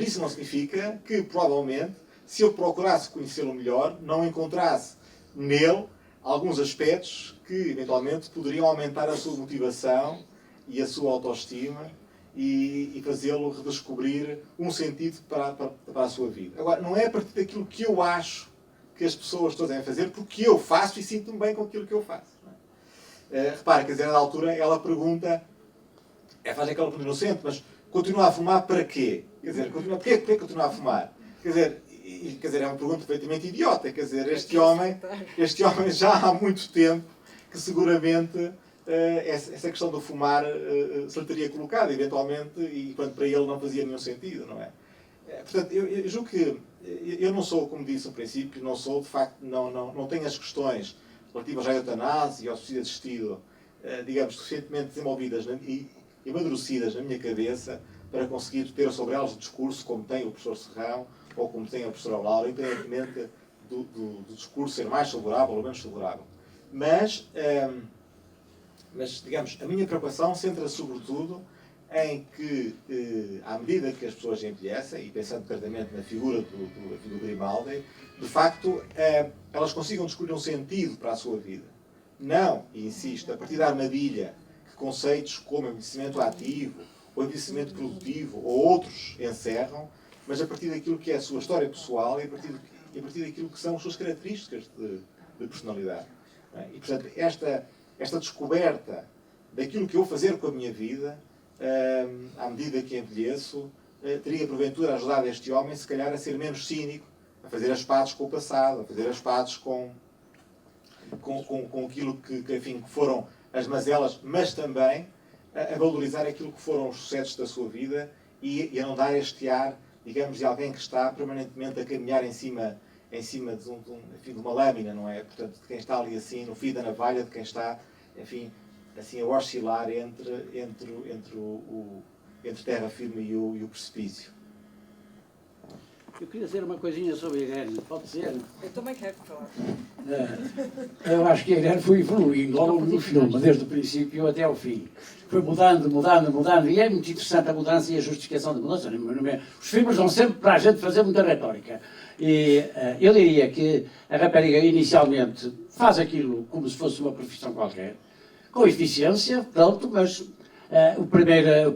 isso não significa que, provavelmente, se eu procurasse conhecê-lo melhor, não encontrasse nele alguns aspectos que, eventualmente, poderiam aumentar a sua motivação e a sua autoestima e fazê-lo redescobrir um sentido para a sua vida. Agora, não é a partir daquilo que eu acho que as pessoas todas devem fazer, porque eu faço e sinto-me bem com aquilo que eu faço. Repara, quer dizer, na altura ela pergunta, faz aquela pergunta inocente, mas continua a fumar para quê? Quer dizer, porquê continua a fumar? Quer dizer, é uma pergunta perfeitamente idiota. Quer dizer, este homem já há muito tempo que seguramente essa questão do fumar se lhe teria colocado, eventualmente, e quando para ele não fazia nenhum sentido, não é? Portanto, eu julgo que eu não sou, como disse no princípio, não sou, de facto, não tenho as questões relativas à eutanásia e ao suicídio assistido, digamos, suficientemente desenvolvidas e amadurecidas na minha cabeça para conseguir ter sobre elas o discurso como tem o professor Serrão ou como tem a professora Laura, independentemente do discurso ser mais favorável ou menos favorável. Mas, digamos, a minha preocupação centra-se sobretudo em que, à medida que as pessoas envelhecem, e pensando certamente na figura do Grimaldi, de facto, elas consigam descobrir um sentido para a sua vida. Não, e insisto, a partir da armadilha que conceitos como envelhecimento ativo, ou envelhecimento produtivo, ou outros encerram, mas a partir daquilo que é a sua história pessoal e a partir daquilo que são as suas características de personalidade. E, portanto, esta descoberta daquilo que eu vou fazer com a minha vida, à medida que envelheço, teria porventura ajudado este homem, se calhar, a ser menos cínico, a fazer as pazes com o passado, a fazer as pazes com aquilo que enfim, que foram as mazelas, mas também a valorizar aquilo que foram os sucessos da sua vida e a não dar este ar, digamos, de alguém que está permanentemente a caminhar em cima de uma lâmina, não é? Portanto, de quem está ali assim, no fio da navalha, de quem está, enfim, assim a oscilar entre terra firme e o precipício. Eu queria dizer uma coisinha sobre a Irene, pode ser? Eu também quero falar. Eu acho que a Irene foi evoluindo ao longo do filme, desde o princípio até ao fim. Foi mudando, e é muito interessante a mudança e a justificação da mudança. Os filmes vão sempre para a gente fazer muita retórica. E eu diria que a rapariga inicialmente faz aquilo como se fosse uma profissão qualquer, com eficiência, pronto, mas a primeira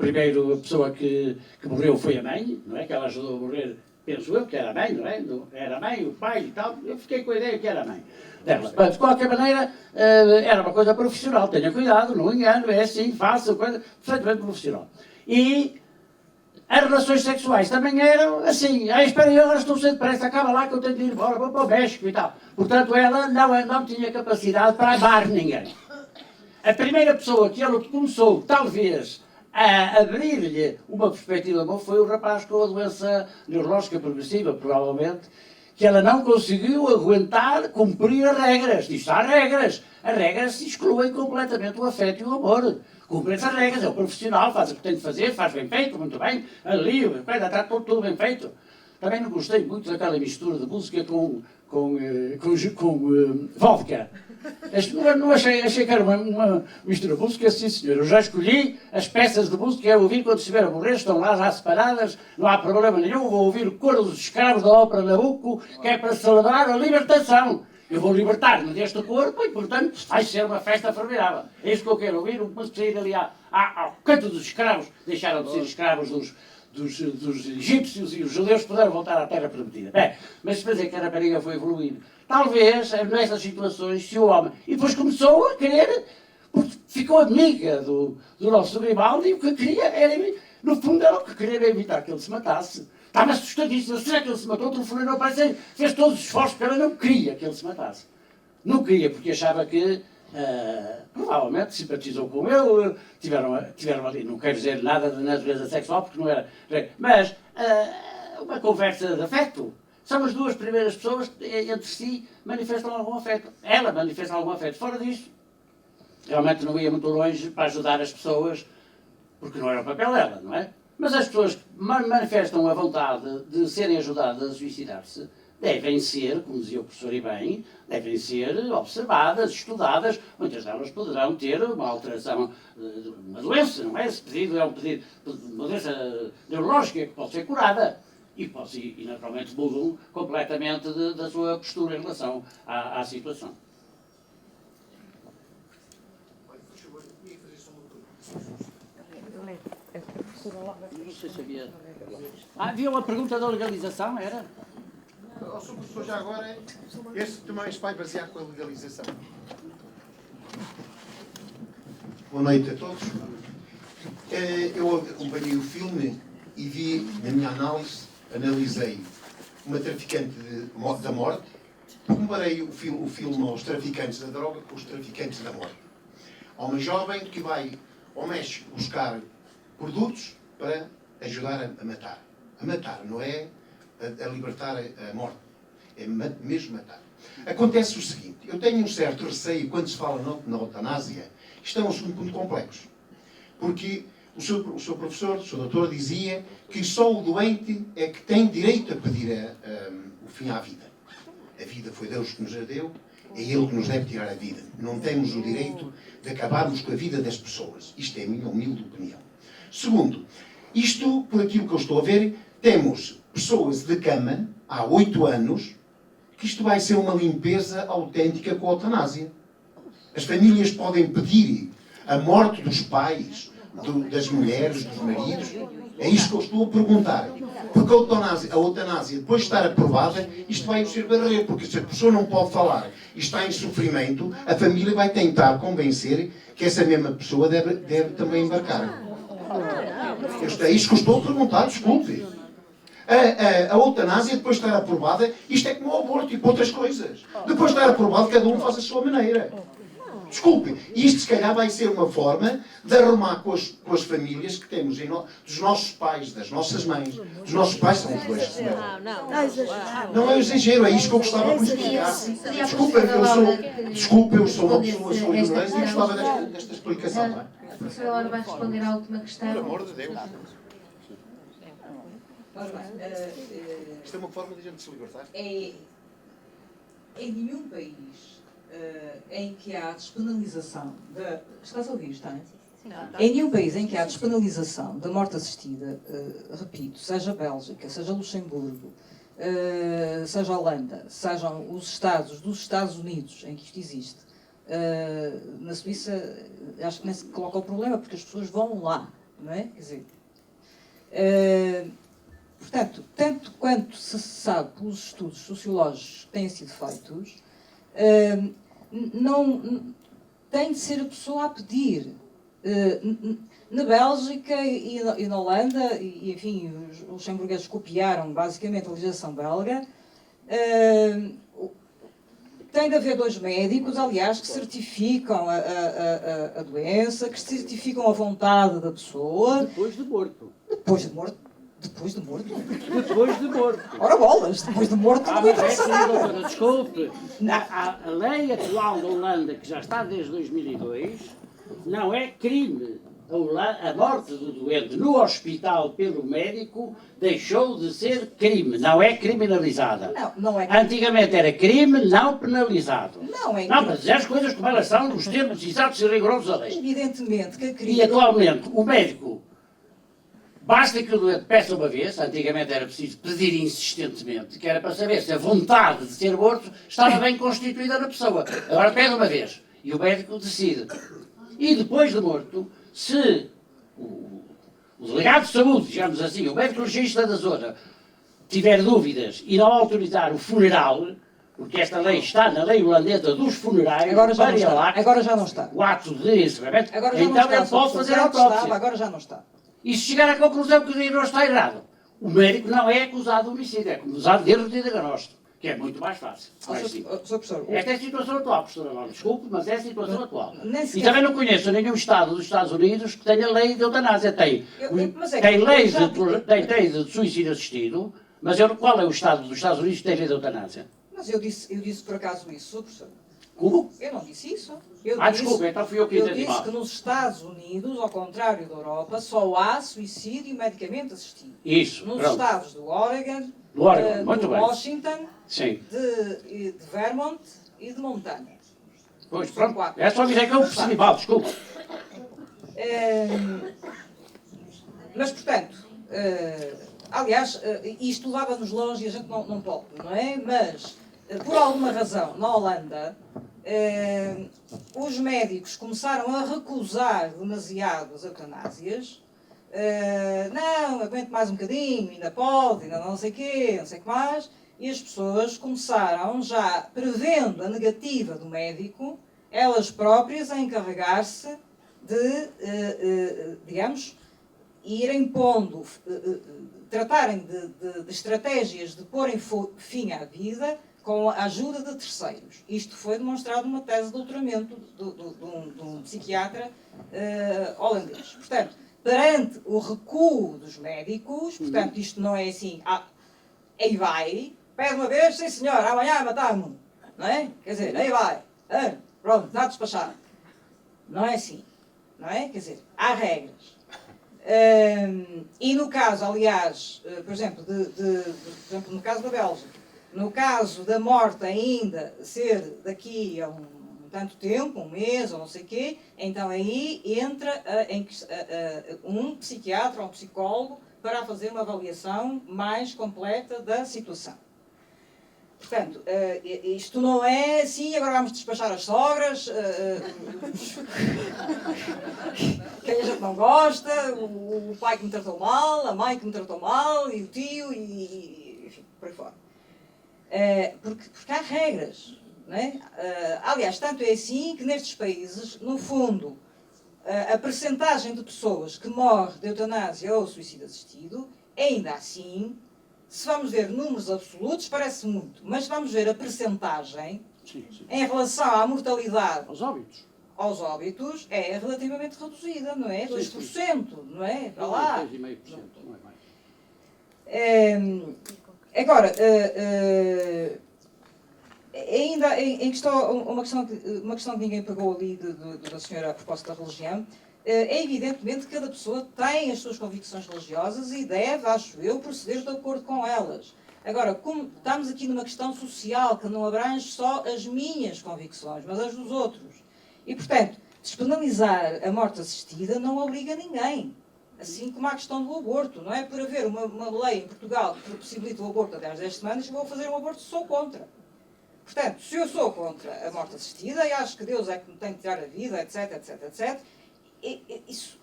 pessoa que morreu foi a mãe, não é? Que ela ajudou a morrer. Penso eu que era a mãe, não é? Era a mãe, o pai e tal. Eu fiquei com a ideia que era a mãe dela. Mas, de qualquer maneira, era uma coisa profissional. Tenha cuidado, não engano, é assim, faça, coisa perfeitamente profissional. E as relações sexuais também eram assim. Espera aí, agora estou cedo, parece, acaba lá que eu tenho de ir embora, vou para o México e tal. Portanto, ela não tinha capacidade para amar ninguém. A primeira pessoa que ele começou, talvez, a abrir-lhe uma perspectiva boa foi o rapaz com a doença neurológica progressiva, provavelmente, que ela não conseguiu aguentar cumprir as regras. Isto há regras. As regras excluem completamente o afeto e o amor. Cumpre essas regras, é o profissional, faz o que tem de fazer, faz bem feito, muito bem, ali, está tudo bem feito. Também não gostei muito daquela mistura de música com vodka. Não achei que era uma mistura de música, sim senhor. Eu já escolhi as peças de música que eu ouvir quando estiver a morrer, estão lá já separadas, não há problema nenhum. Vou ouvir o coro dos escravos da ópera Nabucco, que é para celebrar a libertação. Eu vou libertar-me deste corpo e, portanto, vai ser uma festa formidável. É isso que eu quero ouvir, mas sair ali ao canto dos escravos, deixaram de ser escravos dos egípcios e os judeus puderam voltar à terra prometida. Bem, mas se dizer que a rapariga foi evoluindo, talvez, nessas situações, se o homem... E depois começou a querer, porque ficou amiga do nosso Grimaldi, e o que queria era, no fundo, era o que queria era evitar que ele se matasse. Estava assustadíssimo, será que ele se matou? O telefone não apareceu, fez todos os esforços, porque ela não queria que ele se matasse. Não queria, porque achava que... provavelmente simpatizou com ele, tiveram ali, não quero dizer nada de natureza sexual, porque não era... Mas uma conversa de afeto. São as duas primeiras pessoas que entre si manifestam algum afeto. Ela manifesta algum afeto. Fora disso, realmente não ia muito longe para ajudar as pessoas, porque não era o papel dela, não é? Mas as pessoas que manifestam a vontade de serem ajudadas a suicidar-se devem ser, como dizia o professor e bem, devem ser observadas, estudadas. Muitas delas poderão ter uma alteração, uma doença, não é? Esse pedido é um pedido de uma doença neurológica que pode ser curada. E naturalmente mudam completamente da sua postura em relação à situação. Não sei se havia... havia uma pergunta da legalização, era? Ó, Sr. Professor, já agora, este também se vai basear com a legalização. Boa noite a todos. Eu acompanhei o filme e vi, na minha analisei uma traficante da morte, comparei o filme aos traficantes da droga com os traficantes da morte. Há uma jovem que vai ao México buscar produtos para ajudar a matar. A matar, não é a libertar a morte. É mesmo matar. Acontece o seguinte, eu tenho um certo receio quando se fala na eutanásia. Isto é um assunto muito complexo. Porque o seu professor, o seu doutor, dizia que só o doente é que tem direito a pedir o fim à vida. A vida foi Deus que nos a deu, é Ele que nos deve tirar a vida. Não temos o direito de acabarmos com a vida das pessoas. Isto é a minha humilde opinião. Segundo, isto, por aquilo que eu estou a ver, temos pessoas de cama, há 8 anos, que isto vai ser uma limpeza autêntica com a eutanásia. As famílias podem pedir a morte dos pais, das mulheres, dos maridos. É isto que eu estou a perguntar. Porque a eutanásia, depois de estar aprovada, isto vai ser barreiro, porque se a pessoa não pode falar e está em sofrimento, a família vai tentar convencer que essa mesma pessoa deve também embarcar. É isto que eu estou a perguntar, desculpe. A eutanásia, depois de estar aprovada, isto é como o aborto e outras coisas. Depois de estar aprovado, cada um faz a sua maneira. Desculpe, isto se calhar vai ser uma forma de arrumar com as famílias que temos, dos nossos pais, das nossas mães. Dos nossos pais são os dois. Não é exagero, é isto que eu gostava de explicar. Desculpe, eu sou uma pessoa, sou ignorante e gostava desta explicação. Não é? A professora Laura vai responder à última questão. Por amor de Deus. Isto é uma forma de a gente se libertar? Em nenhum país em que há despenalização da... Estás a ouvir, está? Em nenhum país em que há despenalização da morte assistida, repito, seja Bélgica, seja Luxemburgo, seja Holanda, sejam os Estados dos Estados Unidos, em que isto existe, na Suíça, acho que nem se coloca o problema, porque as pessoas vão lá, não é? Quer dizer... portanto, tanto quanto se sabe pelos estudos sociológicos que têm sido feitos, não tem de ser a pessoa a pedir. Na Bélgica e na Holanda, e enfim, os luxemburgueses copiaram basicamente a legislação belga, tem de haver 2 médicos, aliás, que certificam a doença, que certificam a vontade da pessoa. Depois de morto. Depois de morto? Depois de morto? Depois de morto. Ora bolas, depois de morto não interessa nada. Desculpe, a lei atual da Holanda, que já está desde 2002, não é crime. A morte do doente no hospital pelo médico deixou de ser crime, não é criminalizada. Não é crime. Antigamente era crime não penalizado. Não é crime. Não, mas as coisas como elas são, nos termos exatos e rigorosos da lei. Evidentemente que a crime... E atualmente o médico, basta que o doente peça uma vez, antigamente era preciso pedir insistentemente, que era para saber se a vontade de ser morto estava bem constituída na pessoa. Agora pede uma vez e o médico decide. E depois de morto, se o delegado de saúde, digamos assim, o médico legista da zona, tiver dúvidas e não autorizar o funeral, porque esta lei está na lei holandesa dos funerais, agora já não está. O ato de encerramento, então ele pode fazer autópsia. Agora já não está. E se chegar à conclusão que o dinheiro está errado, o médico não é acusado de homicídio, é acusado de erro de diagnóstico, que é muito mais fácil. Esta é a situação atual, professora Laura. Desculpe, mas é a situação atual. E também não conheço nenhum Estado dos Estados Unidos que tenha lei de eutanásia. Tem lei de suicídio assistido, mas qual é o Estado dos Estados Unidos que tem lei de eutanásia? Mas eu disse por acaso isso, professor. Como? Eu não disse isso. Desculpa, então fui eu que entendi mal. Eu disse que nos Estados Unidos, ao contrário da Europa, só há suicídio medicamente assistido. Isso, nos pronto. Estados do Oregon, muito de bem. Washington, sim. de Vermont e de Montana. Pois, pronto. É só dizer que eu percebi mal, desculpa. Mas, portanto, aliás, isto levava-nos longe e a gente não pode, não é? Mas, por alguma razão, na Holanda, os médicos começaram a recusar demasiado as eutanásias, não, aguento mais um bocadinho, ainda pode, ainda não sei o quê, não sei o que mais, e as pessoas começaram já, prevendo a negativa do médico, elas próprias a encarregar-se de, digamos, irem pondo, tratarem de estratégias de porem fim à vida com a ajuda de terceiros. Isto foi demonstrado numa tese de doutoramento de um psiquiatra holandês. Portanto, perante o recuo dos médicos, portanto, isto não é assim, aí vai, pede uma vez, sim senhor, amanhã matamos, não é? Quer dizer, aí vai, pronto, está despachado. Não é assim, não é? Quer dizer, há regras. E no caso, aliás, por exemplo, por exemplo, no caso da Bélgica, no caso da morte ainda ser daqui a um tanto tempo, um mês ou não sei o quê, então aí entra um psiquiatra ou um psicólogo para fazer uma avaliação mais completa da situação. Portanto, isto não é assim, agora vamos despachar as sogras, quem a gente não gosta, o pai que me tratou mal, a mãe que me tratou mal, e o tio, e enfim, por aí fora. Porque há regras, não é? Aliás, tanto é assim que nestes países, no fundo, a percentagem de pessoas que morre de eutanásia ou suicídio assistido, ainda assim, se vamos ver números absolutos, parece muito, mas se vamos ver a percentagem em relação à mortalidade aos óbitos, é relativamente reduzida, não é? 2%, não é? Para lá. 2,5%, não é mais. Agora, ainda em questão, uma questão que ninguém pegou ali da senhora a propósito da religião, é evidentemente que cada pessoa tem as suas convicções religiosas e deve, acho eu, proceder de acordo com elas. Agora, como estamos aqui numa questão social que não abrange só as minhas convicções, mas as dos outros. E, portanto, despenalizar a morte assistida não obriga ninguém. Assim como a questão do aborto. Não é por haver uma lei em Portugal que possibilita o aborto até às 10 semanas que vou fazer um aborto, sou contra. Portanto, se eu sou contra a morte assistida e acho que Deus é que me tem de tirar a vida, etc, etc, etc, isso,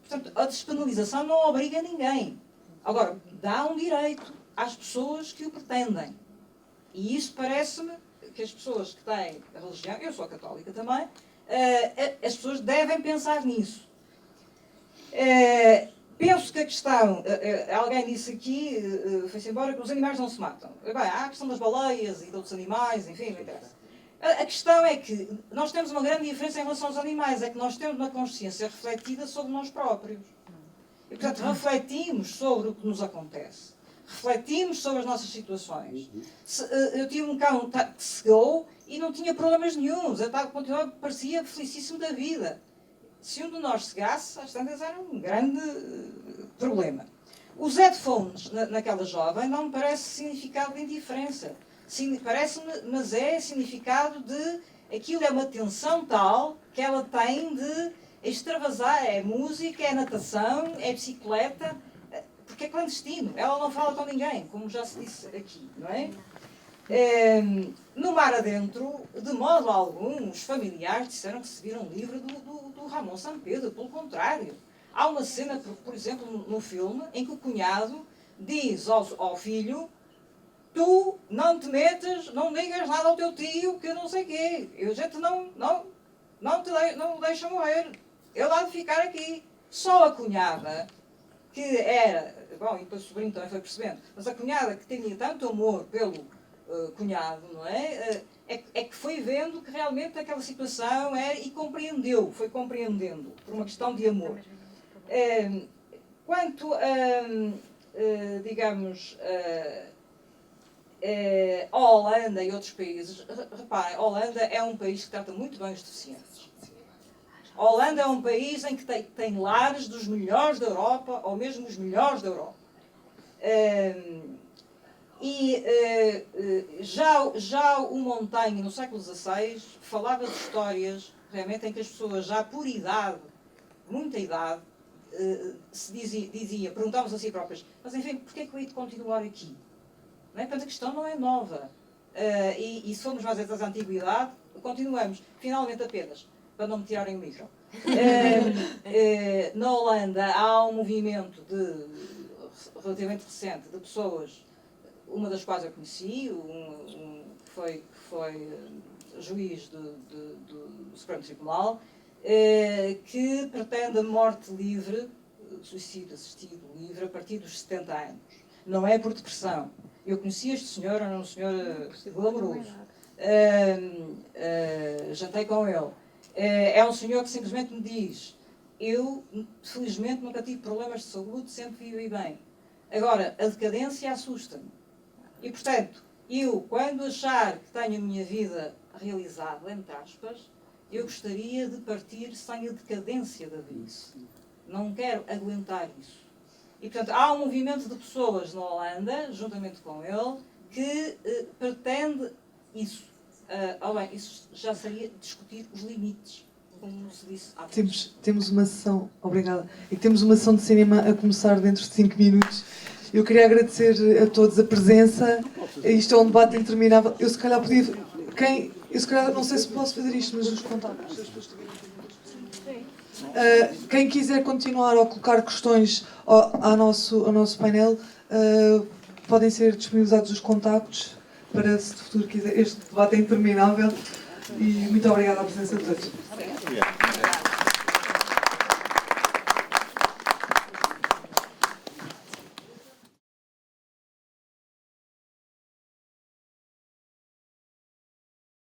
portanto, a despenalização não obriga ninguém. Agora, dá um direito às pessoas que o pretendem. E isso parece-me que as pessoas que têm a religião, eu sou católica também, as pessoas devem pensar nisso. Penso que a questão, alguém disse aqui, foi-se embora, que os animais não se matam. Bem, há a questão das baleias e de outros animais, enfim, não interessa. A questão é que nós temos uma grande diferença em relação aos animais, é que nós temos uma consciência refletida sobre nós próprios. E, portanto, refletimos sobre o que nos acontece. Refletimos sobre as nossas situações. Eu tive um cão que cegou e não tinha problemas nenhuns. Eu parecia felicíssimo da vida. Se um de nós cegasse, às tantas era um grande problema. Os headphones naquela jovem não me parece significado de indiferença. Parece-me, mas é significado de aquilo é uma tensão tal que ela tem de extravasar. É música, é natação, é bicicleta, porque é clandestino. Ela não fala com ninguém, como já se disse aqui, não é? No mar adentro, de modo algum, os familiares disseram que se viram livre do Ramon Sampedro, pelo contrário. Há uma cena, por exemplo, no filme, em que o cunhado diz ao filho: tu não te metas, não digas nada ao teu tio, que não sei o quê. A gente não deixa morrer. Ele há de ficar aqui. Só a cunhada, que era... Bom, e depois o sobrinho também foi percebendo. Mas a cunhada que tinha tanto amor pelo cunhado, não é? É que foi vendo que realmente aquela situação era e compreendeu. Foi compreendendo, por uma questão de amor. Quanto a, digamos... a Holanda e outros países, reparem, a Holanda é um país que trata muito bem os deficientes. A Holanda é um país em que tem lares dos melhores da Europa, ou mesmo os melhores da Europa. Já o Montaigne, no século XVI, falava de histórias, realmente, em que as pessoas, já por idade, muita idade, se dizia, perguntavam-se a si próprias, mas enfim, porquê é que eu hei de continuar aqui? Não é? Portanto, a questão não é nova. E se formos mais às antiguidade, continuamos. Finalmente, apenas, para não me tirarem o micro, Na Holanda há um movimento relativamente recente de pessoas, uma das quais eu conheci, que foi juiz do Supremo Tribunal, que pretende a morte livre, suicídio assistido livre, a partir dos 70 anos. Não é por depressão. Eu conheci este senhor, era um senhor glamouroso. Jantei com ele. É um senhor que simplesmente me diz: eu, felizmente, nunca tive problemas de saúde, sempre vivi bem. Agora, a decadência assusta-me. E, portanto, eu, quando achar que tenho a minha vida realizada, entre aspas, eu gostaria de partir sem a decadência da velhice. Não quero aguentar isso. E, portanto, há um movimento de pessoas na Holanda, juntamente com ele, que pretende isso. Bem, isso já seria discutir os limites, como se disse há pouco. Temos uma sessão, obrigada, e temos uma sessão de cinema a começar dentro de 5 minutos. Eu queria agradecer a todos a presença. Isto é um debate interminável. Eu se calhar podia... eu se calhar não sei se posso fazer isto, mas os contactos. Quem quiser continuar ou colocar questões ao nosso painel, podem ser disponibilizados os contactos para, se no futuro quiser. Este debate é interminável e muito obrigada à presença de todos.